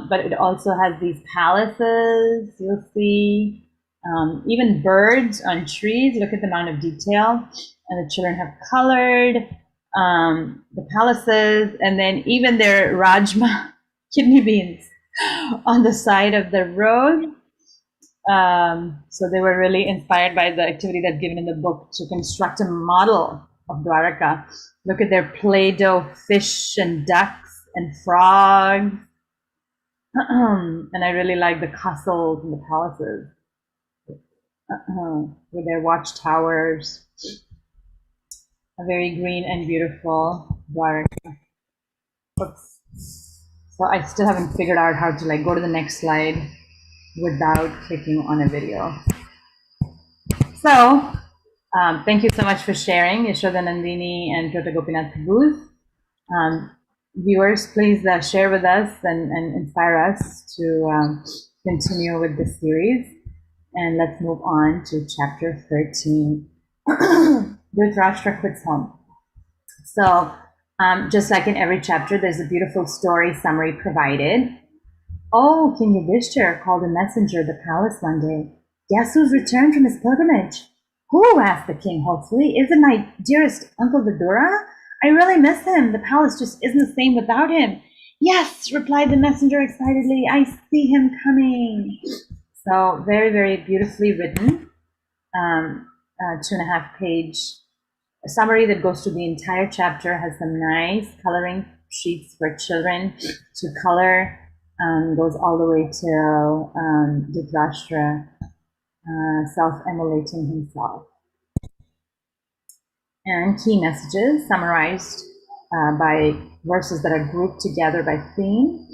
But it also has these palaces, you'll see, even birds on trees. Look at the amount of detail. And the children have colored the palaces, and then even their rajma, kidney beans, on the side of the road. So they were really inspired by the activity that's given in the book to construct a model of Dwaraka. Look at their Play-Doh fish and ducks and frogs. And I really like the castles and the palaces with their watchtowers. A very green and beautiful Dwaraka. Oops. So I still haven't figured out how to go to the next slide without clicking on a video. So thank you so much for sharing, Yashoda Nandini and Tota Gopinath booth. Viewers, please share with us and inspire us to continue with this series. And let's move on to chapter 13. Dhritarashtra quits home. So just like in every chapter, there's a beautiful story summary provided. Oh, King Yudhishthira called a messenger at the palace one day. Guess who's returned from his pilgrimage? Who? Asked the king hopefully. Is it my dearest Uncle Vidura? I really miss him. The palace just isn't the same without him. Yes, replied the messenger excitedly. I see him coming. So very, very beautifully written. 2.5 page summary that goes through the entire chapter, has some nice coloring sheets for children to color. Goes all the way to Dhritarashtra self-immolating himself. And key messages summarized by verses that are grouped together by theme.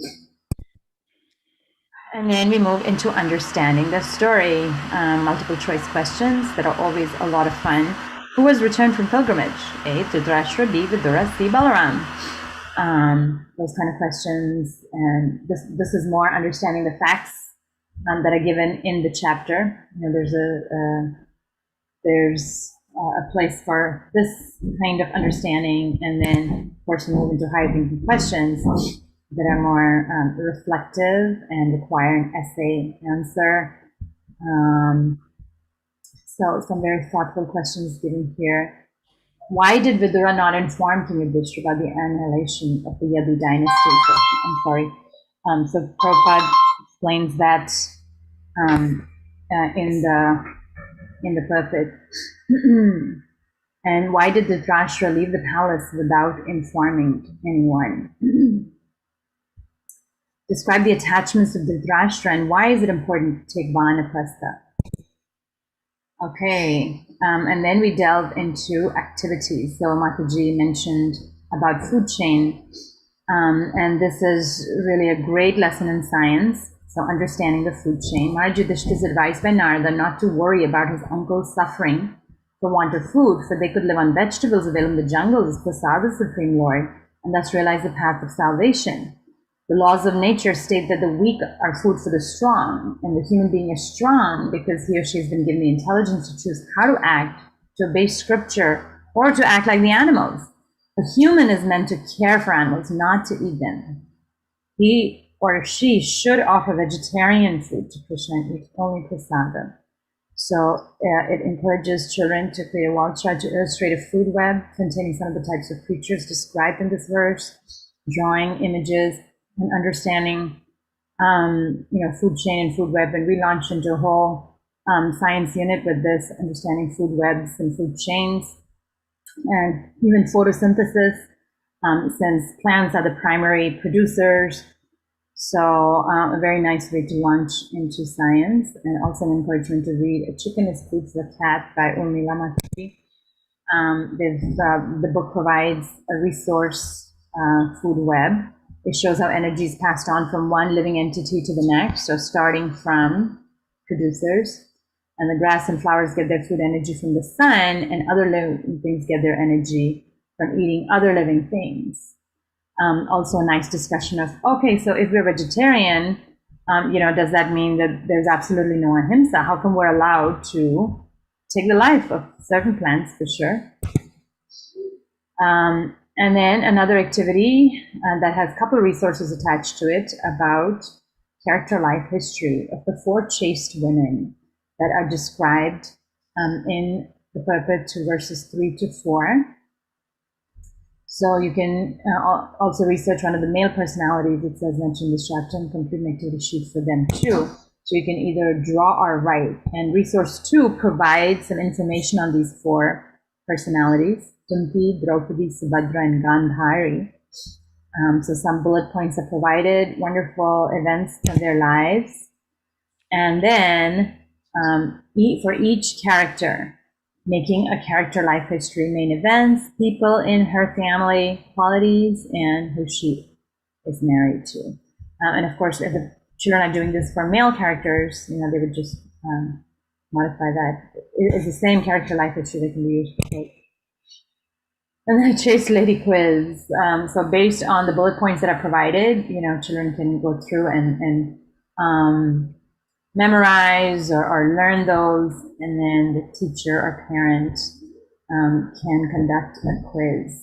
And then we move into understanding the story. Multiple choice questions that are always a lot of fun. Who has returned from pilgrimage? A. Dhritarashtra. B. Vidura. C. Balaram. Those kind of questions. And this is more understanding the facts that are given in the chapter. There's a place for this kind of understanding, and then of course we move into higher thinking questions that are more reflective and require an essay answer. So some very thoughtful questions given here. Why did Vidura not inform King Yudhishthira about the annihilation of the Yadu dynasty? So, I'm sorry. So Prabhupada explains that in the in the purport. And why did Dhritarashtra leave the palace without informing anyone? Describe the attachments of Dhritarashtra and why is it important to take Vanaprastha? Okay, and then we delve into activities. So Mataji mentioned about food chain, and this is really a great lesson in science. So understanding the food chain. Maharaj Yudhishthira is advised by Narada not to worry about his uncle's suffering for want of food, for they could live on vegetables available in the jungle as Prasad, the Supreme Lord, and thus realize the path of salvation. The laws of nature state that the weak are food for the strong, and the human being is strong because he or she has been given the intelligence to choose how to act, to obey scripture, or to act like the animals. A human is meant to care for animals, not to eat them. He or she should offer vegetarian food to Krishna and eat only prasada. So it encourages children to create a wall chart to illustrate a food web containing some of the types of creatures described in this verse, drawing images, and understanding, food chain and food web. And we launched into a whole science unit with this, understanding food webs and food chains, and even photosynthesis, since plants are the primary producers. So a very nice way to launch into science, and also an encouragement to read A Chicken is Food for the Cat by Urmila Mataji. The book provides a resource food web. It shows how energy is passed on from one living entity to the next. So starting from producers, and the grass and flowers get their food energy from the sun, and other living things get their energy from eating other living things. Also a nice discussion of, okay, so if we're vegetarian, does that mean that there's absolutely no ahimsa? How come we're allowed to take the life of certain plants, for sure? And then another activity that has a couple of resources attached to it about character life history of the 4 chaste women that are described in the purport to verses 3 to 4. So you can also research one of the male personalities. It says mention this chapter and complete an activity sheet for them too. So you can either draw or write. And resource 2 provides some information on these 4 personalities. Kunti, Draupadi, Subhadra, and Gandhari. So some bullet points are provided, wonderful events of their lives. And then for each character, making a character life history, main events, people in her family, qualities, and who she is married to. And of course, if the children are doing this for male characters, they would just modify that. It's the same character life history that can be used for both. And then Chase Lady quiz. So based on the bullet points that are provided, children can go through and memorize or learn those, and then the teacher or parent can conduct a quiz.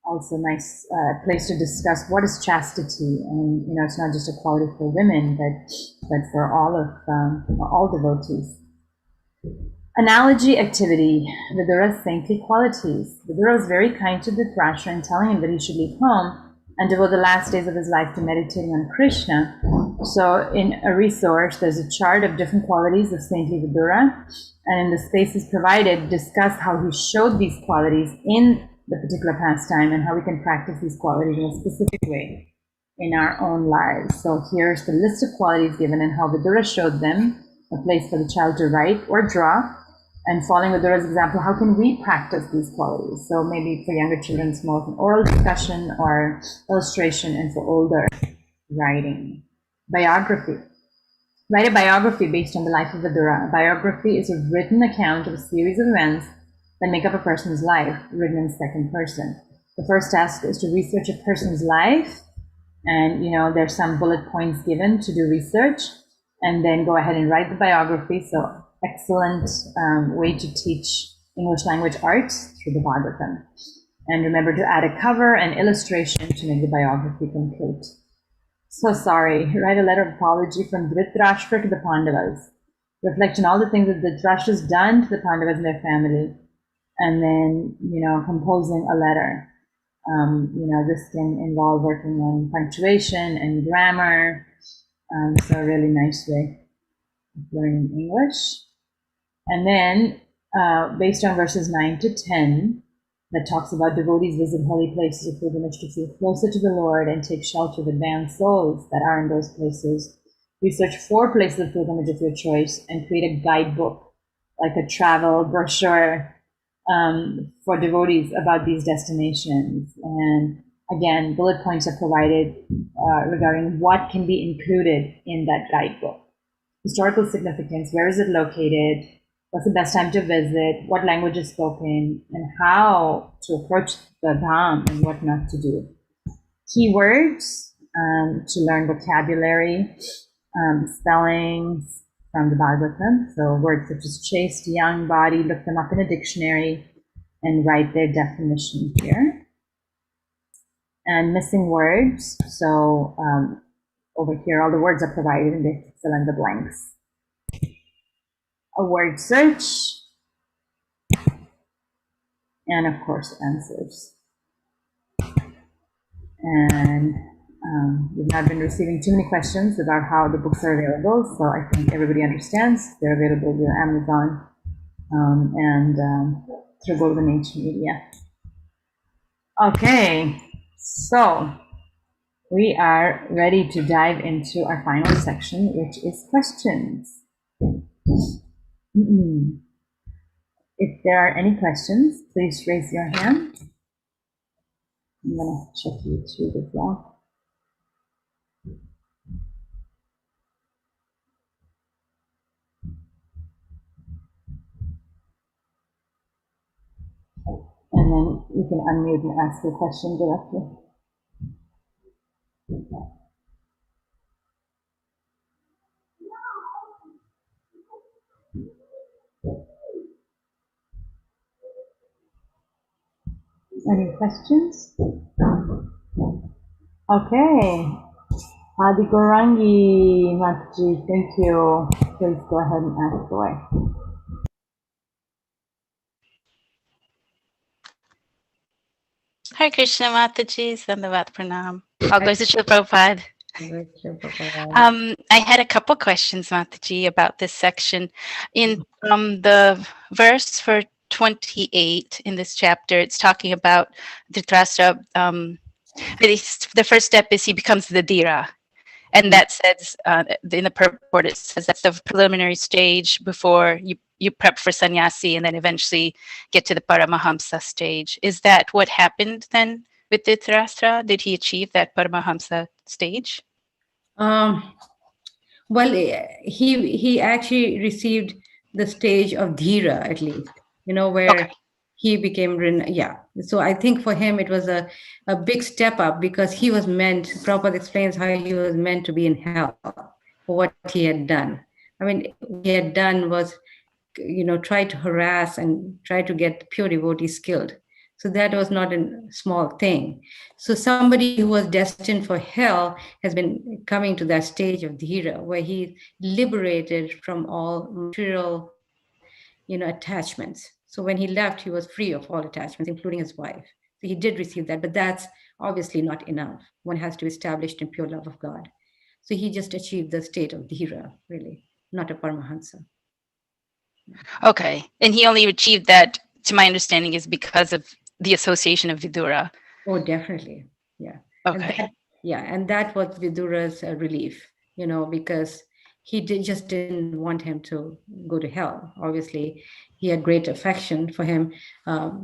Also nice place to discuss what is chastity, and it's not just a quality for women, but for all devotees. Analogy activity, Vidura's saintly qualities. Vidura was very kind to Dhritarashtra in telling him that he should leave home and devote the last days of his life to meditating on Krishna. So in a resource, there's a chart of different qualities of saintly Vidura, and in the spaces provided, discuss how he showed these qualities in the particular pastime and how we can practice these qualities in a specific way in our own lives. So here's the list of qualities given and how Vidura showed them, a place for the child to write or draw. And following Vidura's example, how can we practice these qualities? So maybe for younger children, it's more of an oral discussion or illustration, and for older, writing. Biography. Write a biography based on the life of Vidura. A biography is a written account of a series of events that make up a person's life, written in second person. The first task is to research a person's life, and there's some bullet points given to do research, and then go ahead and write the biography. So excellent way to teach English language arts through the Bhagavatam. And remember to add a cover and illustration to make the biography complete. So sorry, write a letter of apology from Dhritarashtra to the Pandavas. Reflect on all the things that Dhritarashtra has done to the Pandavas and their family, and then, composing a letter. This can involve working on punctuation and grammar. So a really nice way of learning English. And then, based on verses 9 to 10, that talks about devotees visit holy places of pilgrimage to feel closer to the Lord and take shelter of advanced souls that are in those places. Research 4 places of pilgrimage of your choice and create a guidebook, like a travel brochure for devotees about these destinations. And again, bullet points are provided regarding what can be included in that guidebook. Historical significance, where is it located, what's the best time to visit, what language is spoken, and how to approach the dham and what not to do. Keywords to learn vocabulary, spellings from the Bhagavatam. So words such as chaste, young, body, look them up in a dictionary and write their definition here. And missing words. So over here, all the words are provided and they fill in the blanks. A word search, and of course answers. And we've not been receiving too many questions about how the books are available, so I think everybody understands they're available via Amazon and through Golden Age Media. Okay, so we are ready to dive into our final section, which is questions. If there are any questions, please raise your hand. I'm going to check you through the vlog. And then you can unmute and ask your question directly. Any questions? Okay. Adi Gorangi Mataji, thank you. Please go ahead and ask away. Hare Krishna Mataji, Sandavat Pranam. All goes to Srila Prabhupada. I had a couple questions, Mataji, about this section. In the verse for 28 in this chapter, it's talking about Dhritarashtra. The first step is he becomes the Dhira. And that says, in the purport, it says that's the preliminary stage before you prep for sannyasi and then eventually get to the Paramahamsa stage. Is that what happened then with Dhritarashtra? Did he achieve that Paramahamsa stage? Well, he actually received the stage of Dhira, at least, where he became, So I think for him, it was a big step up because he was meant, Prabhupada explains how he was meant to be in hell for what he had done. I mean, what he had done was, try to harass and try to get pure devotees killed. So that was not a small thing. So somebody who was destined for hell has been coming to that stage of Dhira, where he liberated from all material, attachments. So when he left, he was free of all attachments, including his wife. So he did receive that, but that's obviously not enough. One has to be established in pure love of God. So he just achieved the state of Dhira, really, not a Paramahansa. Okay. And he only achieved that, to my understanding, is because of the association of Vidura. Oh, definitely. Yeah. Okay. And that was Vidura's relief, because he just didn't want him to go to hell. Obviously, he had great affection for him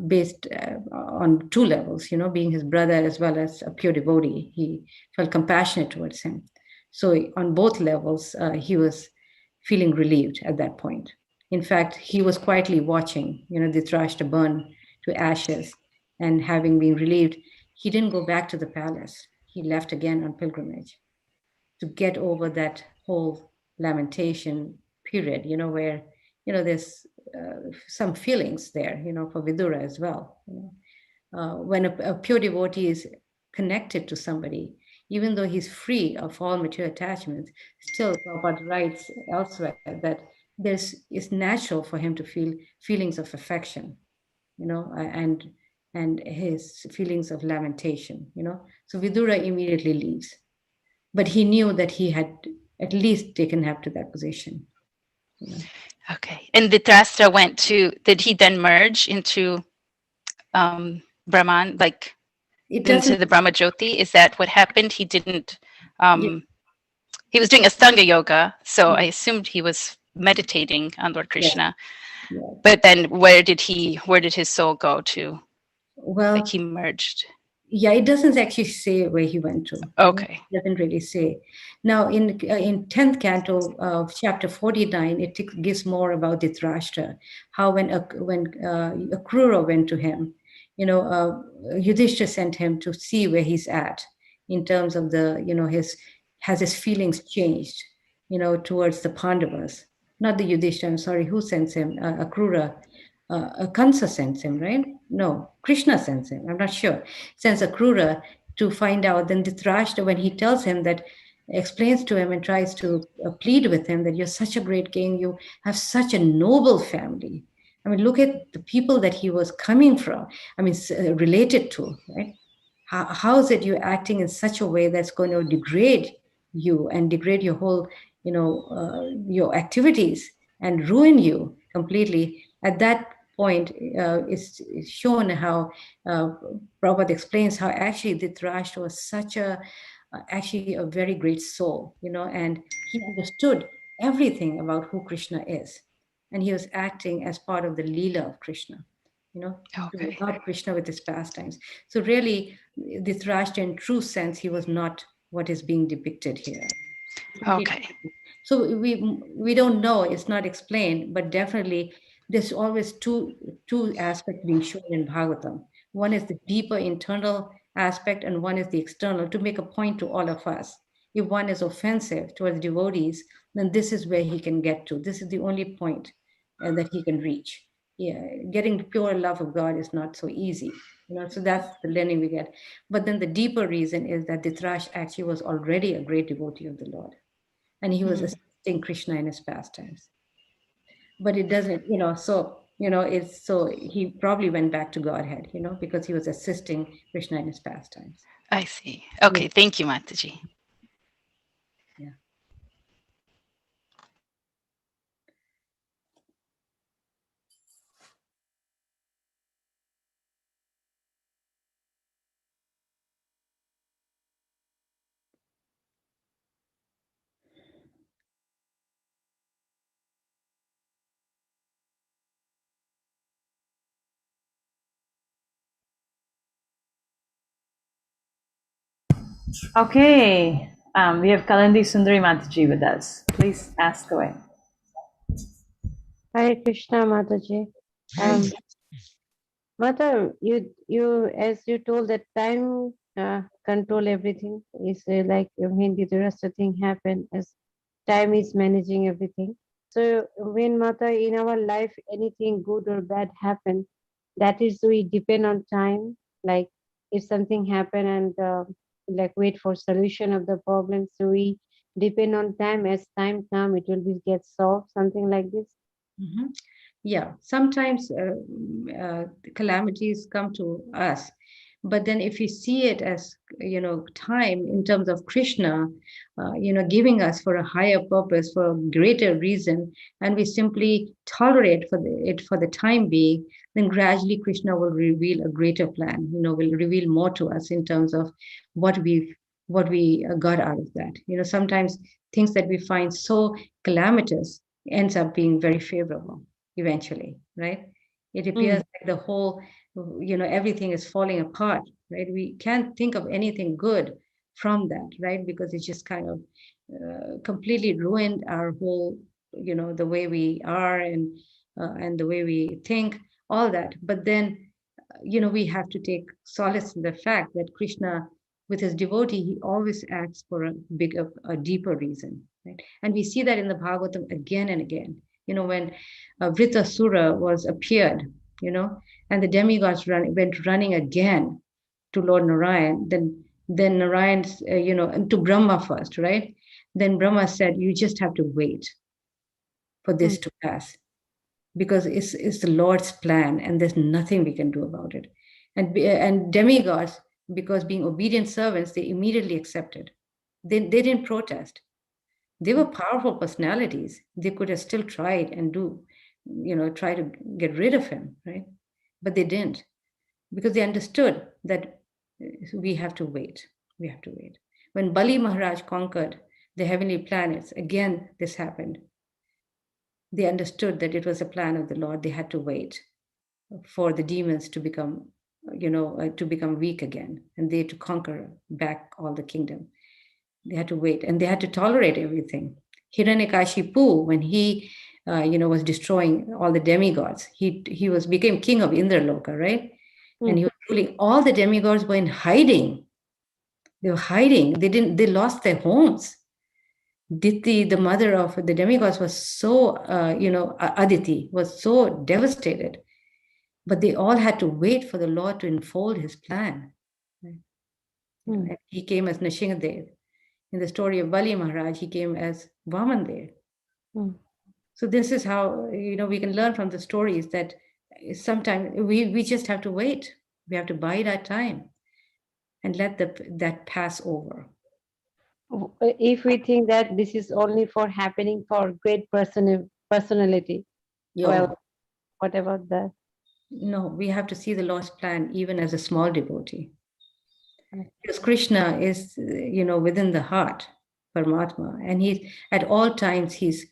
based on 2 levels, being his brother as well as a pure devotee. He felt compassionate towards him. So on both levels, he was feeling relieved at that point. In fact, he was quietly watching, Dhritarashtra burn to ashes, and having been relieved, he didn't go back to the palace. He left again on pilgrimage to get over that whole lamentation period, where, there's some feelings there, for Vidura as well. When a pure devotee is connected to somebody, even though he's free of all material attachments, still Prabhupada writes elsewhere that it's natural for him to feel feelings of affection, and his feelings of lamentation, So Vidura immediately leaves. But he knew that he had at least taken him to that position. Okay. And Dhritarashtra did he then merge into Brahman, like It into doesn't. the Brahma Jyoti? Is that what happened? He didn't, Yeah, he was doing Astanga yoga, so I assumed he was meditating on Lord yeah, Krishna. yeah. But then where did his soul go to? Well, Like he merged. yeah, it doesn't actually say where he went to. Okay. It doesn't really say. Now, in 10th canto of chapter 49, it gives more about Dhritarashtra, how when Akrura went to him, Yudhishthira sent him to see where he's at in terms of has his feelings changed, towards the Pandavas. Not the Yudhishthira, I'm sorry, who sends him? Akrura. Kansa sends him, right? No, Krishna sends him. I'm not sure. Sends Akrura to find out. Then Dhritarashtra, when he tells him that, explains to him and tries to plead with him that you're such a great king, you have such a noble family. I mean, look at the people that he was coming from. I mean, related to, right? How is it you're acting in such a way that's going to degrade you and degrade your whole, your activities and ruin you completely? At that point, it's shown how Prabhupada explains how actually Dhritarashtra was actually a very great soul, and he understood everything about who Krishna is. And he was acting as part of the Leela of Krishna, to Okay. regard Krishna with his pastimes. So really, Dhritarashtra, in true sense, he was not what is being depicted here. Okay. So we don't know, it's not explained, but definitely there's always two aspects being shown in Bhagavatam. One is the deeper internal aspect, and one is the external, to make a point to all of us. If one is offensive towards devotees, then this is where he can get to. This is the only point that he can reach. Yeah, getting the pure love of God is not so easy. So that's the learning we get. But then the deeper reason is that Dhritarashtra actually was already a great devotee of the Lord, and he was assisting Krishna in his pastimes. But it doesn't, it's so he probably went back to Godhead, because he was assisting Krishna in his pastimes. I see. Okay. Thank you, Mataji. Yeah. Okay, we have Kalandi Sundari Mataji with us. Please ask away. Hare Krishna, Mataji. Mata, as you told that time control everything is like when the rest of thing happen as time is managing everything. So when Mata in our life anything good or bad happen, that is we depend on time. Like if something happen and like wait for solution of the problem, so we depend on time. As time come, it will be get solved. Something like this. Mm-hmm. Yeah, sometimes calamities come to us, but then if we see it as time in terms of Krishna, giving us for a higher purpose, for a greater reason, and we simply tolerate it for the time being, then gradually Krishna will reveal a greater plan. Will reveal more to us in terms of what we got out of that. Sometimes things that we find so calamitous ends up being very favorable eventually, right? It appears like the whole, everything is falling apart, right? We can't think of anything good from that, right? Because it just kind of completely ruined our whole, the way we are and the way we think, all that. But then, we have to take solace in the fact that Krishna, with his devotee, he always acts for a deeper reason, right? And we see that in the Bhagavatam again and again. When Vritasura was appeared, and the demigods went running again to Lord Narayan, then Narayan, and to Brahma first, right? Then Brahma said, you just have to wait for this to pass, because it's the Lord's plan, and there's nothing we can do about it. And demigods, because being obedient servants, they immediately accepted. They didn't protest. They were powerful personalities. They could have still tried and try to get rid of him, right? But they didn't, because they understood that we have to wait. We have to wait. When Bali Maharaj conquered the heavenly planets, again, this happened. They understood that it was a plan of the Lord. They had to wait for the demons to become, to become weak again, and they to conquer back all the kingdom. They had to wait, and they had to tolerate everything. Hiranyakashipu, when he, was destroying all the demigods, he became king of Indraloka, right? And he was ruling. All the demigods were in hiding. They were hiding. They lost their homes. Diti, the mother of the demigods, was so, Aditi was so devastated. But they all had to wait for the Lord to unfold his plan. Right? And he came as Nrsimhadev. In the story of Bali Maharaj, he came as Vamandev. So this is how, we can learn from the stories that sometimes we just have to wait. We have to bide our time and let that pass over. If we think that this is only for happening for great personality, well, what about that? No, we have to see the Lord's plan even as a small devotee. Because Krishna is, within the heart, Paramatma, and at all times he's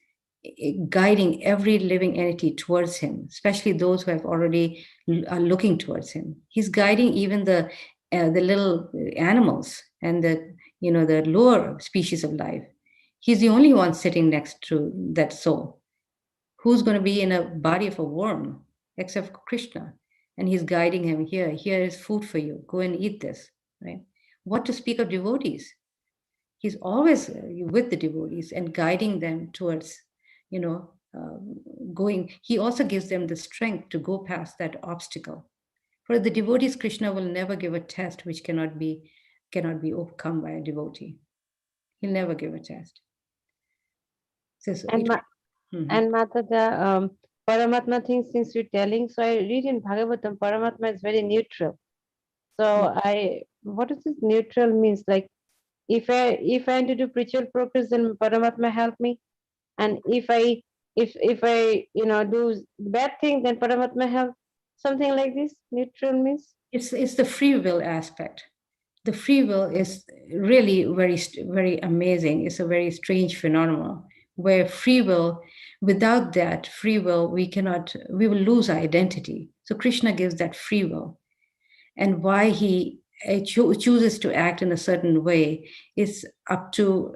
guiding every living entity towards him, especially those who have already are looking towards him. He's guiding even the little animals and the lower species of life. He's the only one sitting next to that soul. Who's going to be in a body of a worm except Krishna? And he's guiding him here. Here is food for you. Go and eat this, right? What to speak of devotees? He's always with the devotees and guiding them towards, going. He also gives them the strength to go past that obstacle. For the devotees, Krishna will never give a test which cannot be overcome by a devotee. He'll never give a test. And Mataja, Paramatma things since you're telling, so I read in Bhagavatam, Paramatma is very neutral. So what does this neutral means? Like, if I want to do spiritual progress, then Paramatma help me, and if I do bad thing, then Paramatma help. Something like this. Neutral means it's the free will aspect. The free will is really very, very amazing. It's a very strange phenomenon where free will, without that free will, we will lose our identity. So Krishna gives that free will. And why he chooses to act in a certain way is up to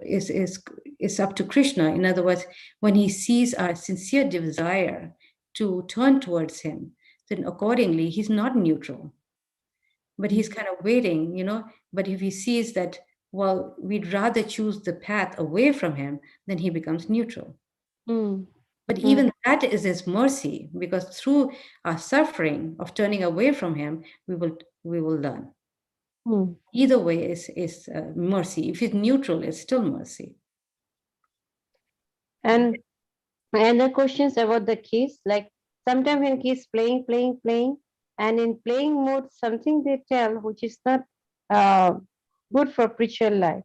Krishna. In other words, when he sees our sincere desire to turn towards him, then accordingly, he's not neutral. But he's kind of waiting, But if he sees that, well, we'd rather choose the path away from him, then he becomes neutral. But even that is his mercy, because through our suffering of turning away from him, we will learn. Either way is mercy. If it's neutral, it's still mercy. And the questions about the kids, like sometimes when kids playing, and in playing mode, something they tell which is not good for spiritual life.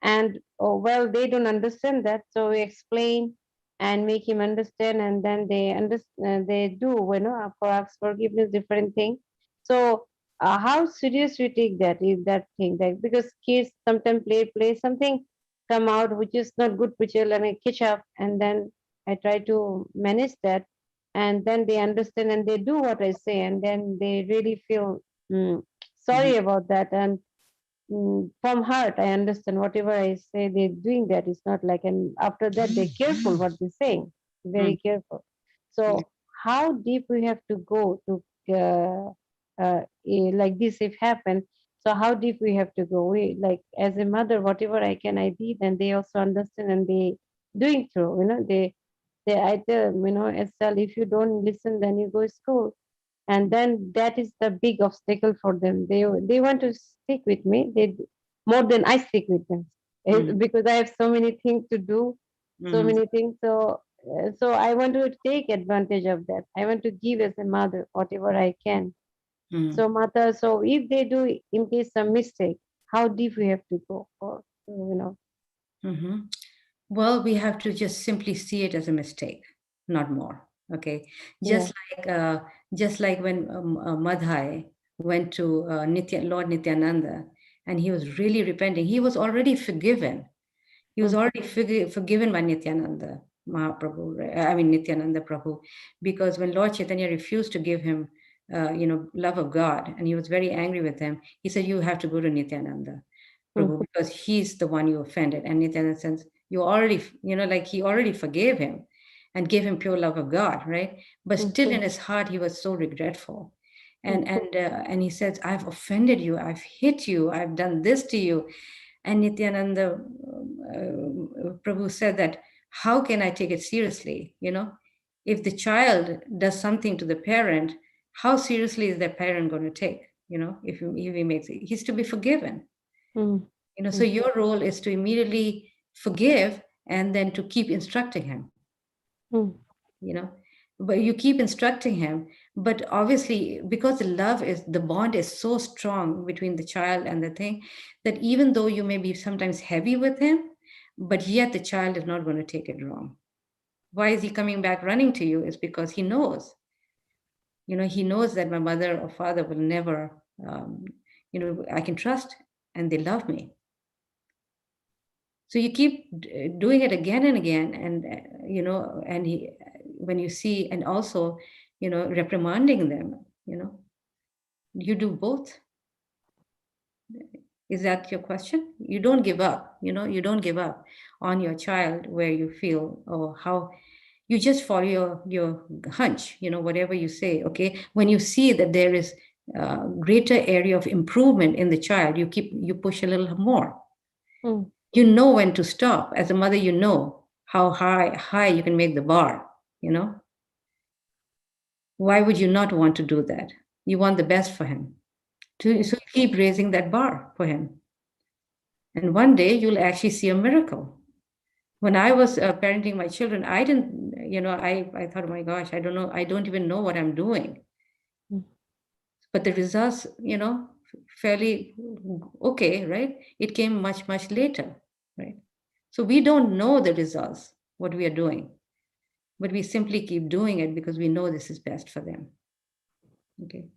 And they don't understand that, so we explain and make him understand, and then they understand. They do, for ask forgiveness, different thing. So how serious we take that is that thing, that because kids sometimes play something come out which is not good spiritual, and I catch up, and then I try to manage that, and then they understand and they do what I say, and then they really feel sorry about that, and from heart I understand whatever I say they're doing that is not like, and after that they're careful what they're saying, very careful. So how deep we have to go to like this if happen, so how deep we have to go? We, like as a mother, whatever I can I did, and they also understand and they doing through, they I tell them, Estelle, if you don't listen, then you go to school. And then that is the big obstacle for them. They want to stick with me. They more than I stick with them. Because I have so many things to do, so many things. So I want to take advantage of that. I want to give as a mother whatever I can. So mother, so if they do in case some mistake, how deep we have to go for, Well, we have to just simply see it as a mistake, not more. Okay, just like when Madhai went to Lord Nityananda, and he was really repenting. He was already forgiven. He was already forgiven by Nityananda Mahaprabhu. I mean Nityananda Prabhu, because when Lord Chaitanya refused to give him, love of God, and he was very angry with him, he said, "You have to go to Nityananda Prabhu because he's the one you offended." And Nityananda says, "You already, like he already forgave him, and gave him pure love of God, right? But still, in his heart, he was so regretful." And he says, "I've offended you, I've hit you, I've done this to you." And Nityananda Prabhu said that, how can I take it seriously? If the child does something to the parent, how seriously is the parent going to take? If he makes it, he's to be forgiven. So your role is to immediately forgive and then to keep instructing him. But you keep instructing him, but obviously because the bond is so strong between the child and the thing, that even though you may be sometimes heavy with him, but yet the child is not going to take it wrong. Why is he coming back running to you? Is because he knows that my mother or father will never, I can trust, and they love me. So you keep doing it again and again, and when you see, and also, reprimanding them, you do both. Is that your question? You don't give up, you don't give up on your child where you feel, how you just follow your hunch, whatever you say. Okay, when you see that there is a greater area of improvement in the child, you push a little more. You know when to stop. As a mother, you know how high you can make the bar. Why would you not want to do that? You want the best for him. So you keep raising that bar for him, and one day you'll actually see a miracle. When I was parenting my children, I didn't, I thought, oh my gosh, I don't know, I don't even know what I'm doing. But the results, fairly okay, right? It came much, much later, right? So we don't know the results, what we are doing, but we simply keep doing it because we know this is best for them. Okay.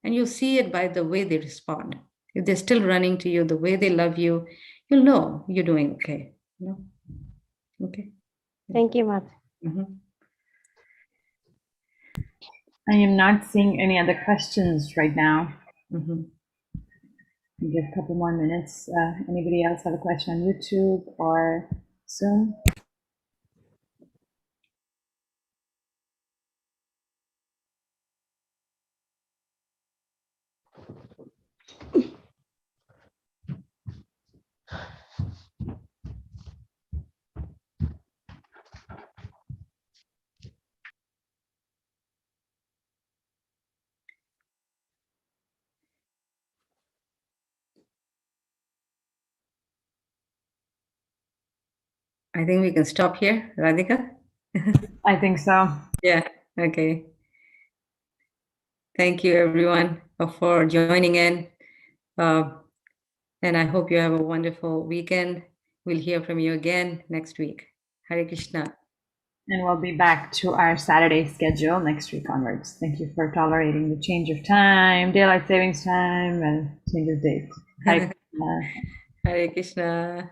And you'll see it by the way they respond. If they're still running to you, the way they love you, you'll know you're doing okay. Okay. Thank you, Mata. I am not seeing any other questions right now. Give a couple more minutes. Anybody else have a question on YouTube or Zoom? I think we can stop here, Radhika. I think so. Yeah, okay. Thank you, everyone, for joining in. And I hope you have a wonderful weekend. We'll hear from you again next week. Hare Krishna. And we'll be back to our Saturday schedule next week onwards. Thank you for tolerating the change of time, daylight savings time, and change of date. Hare Krishna. Hare Krishna.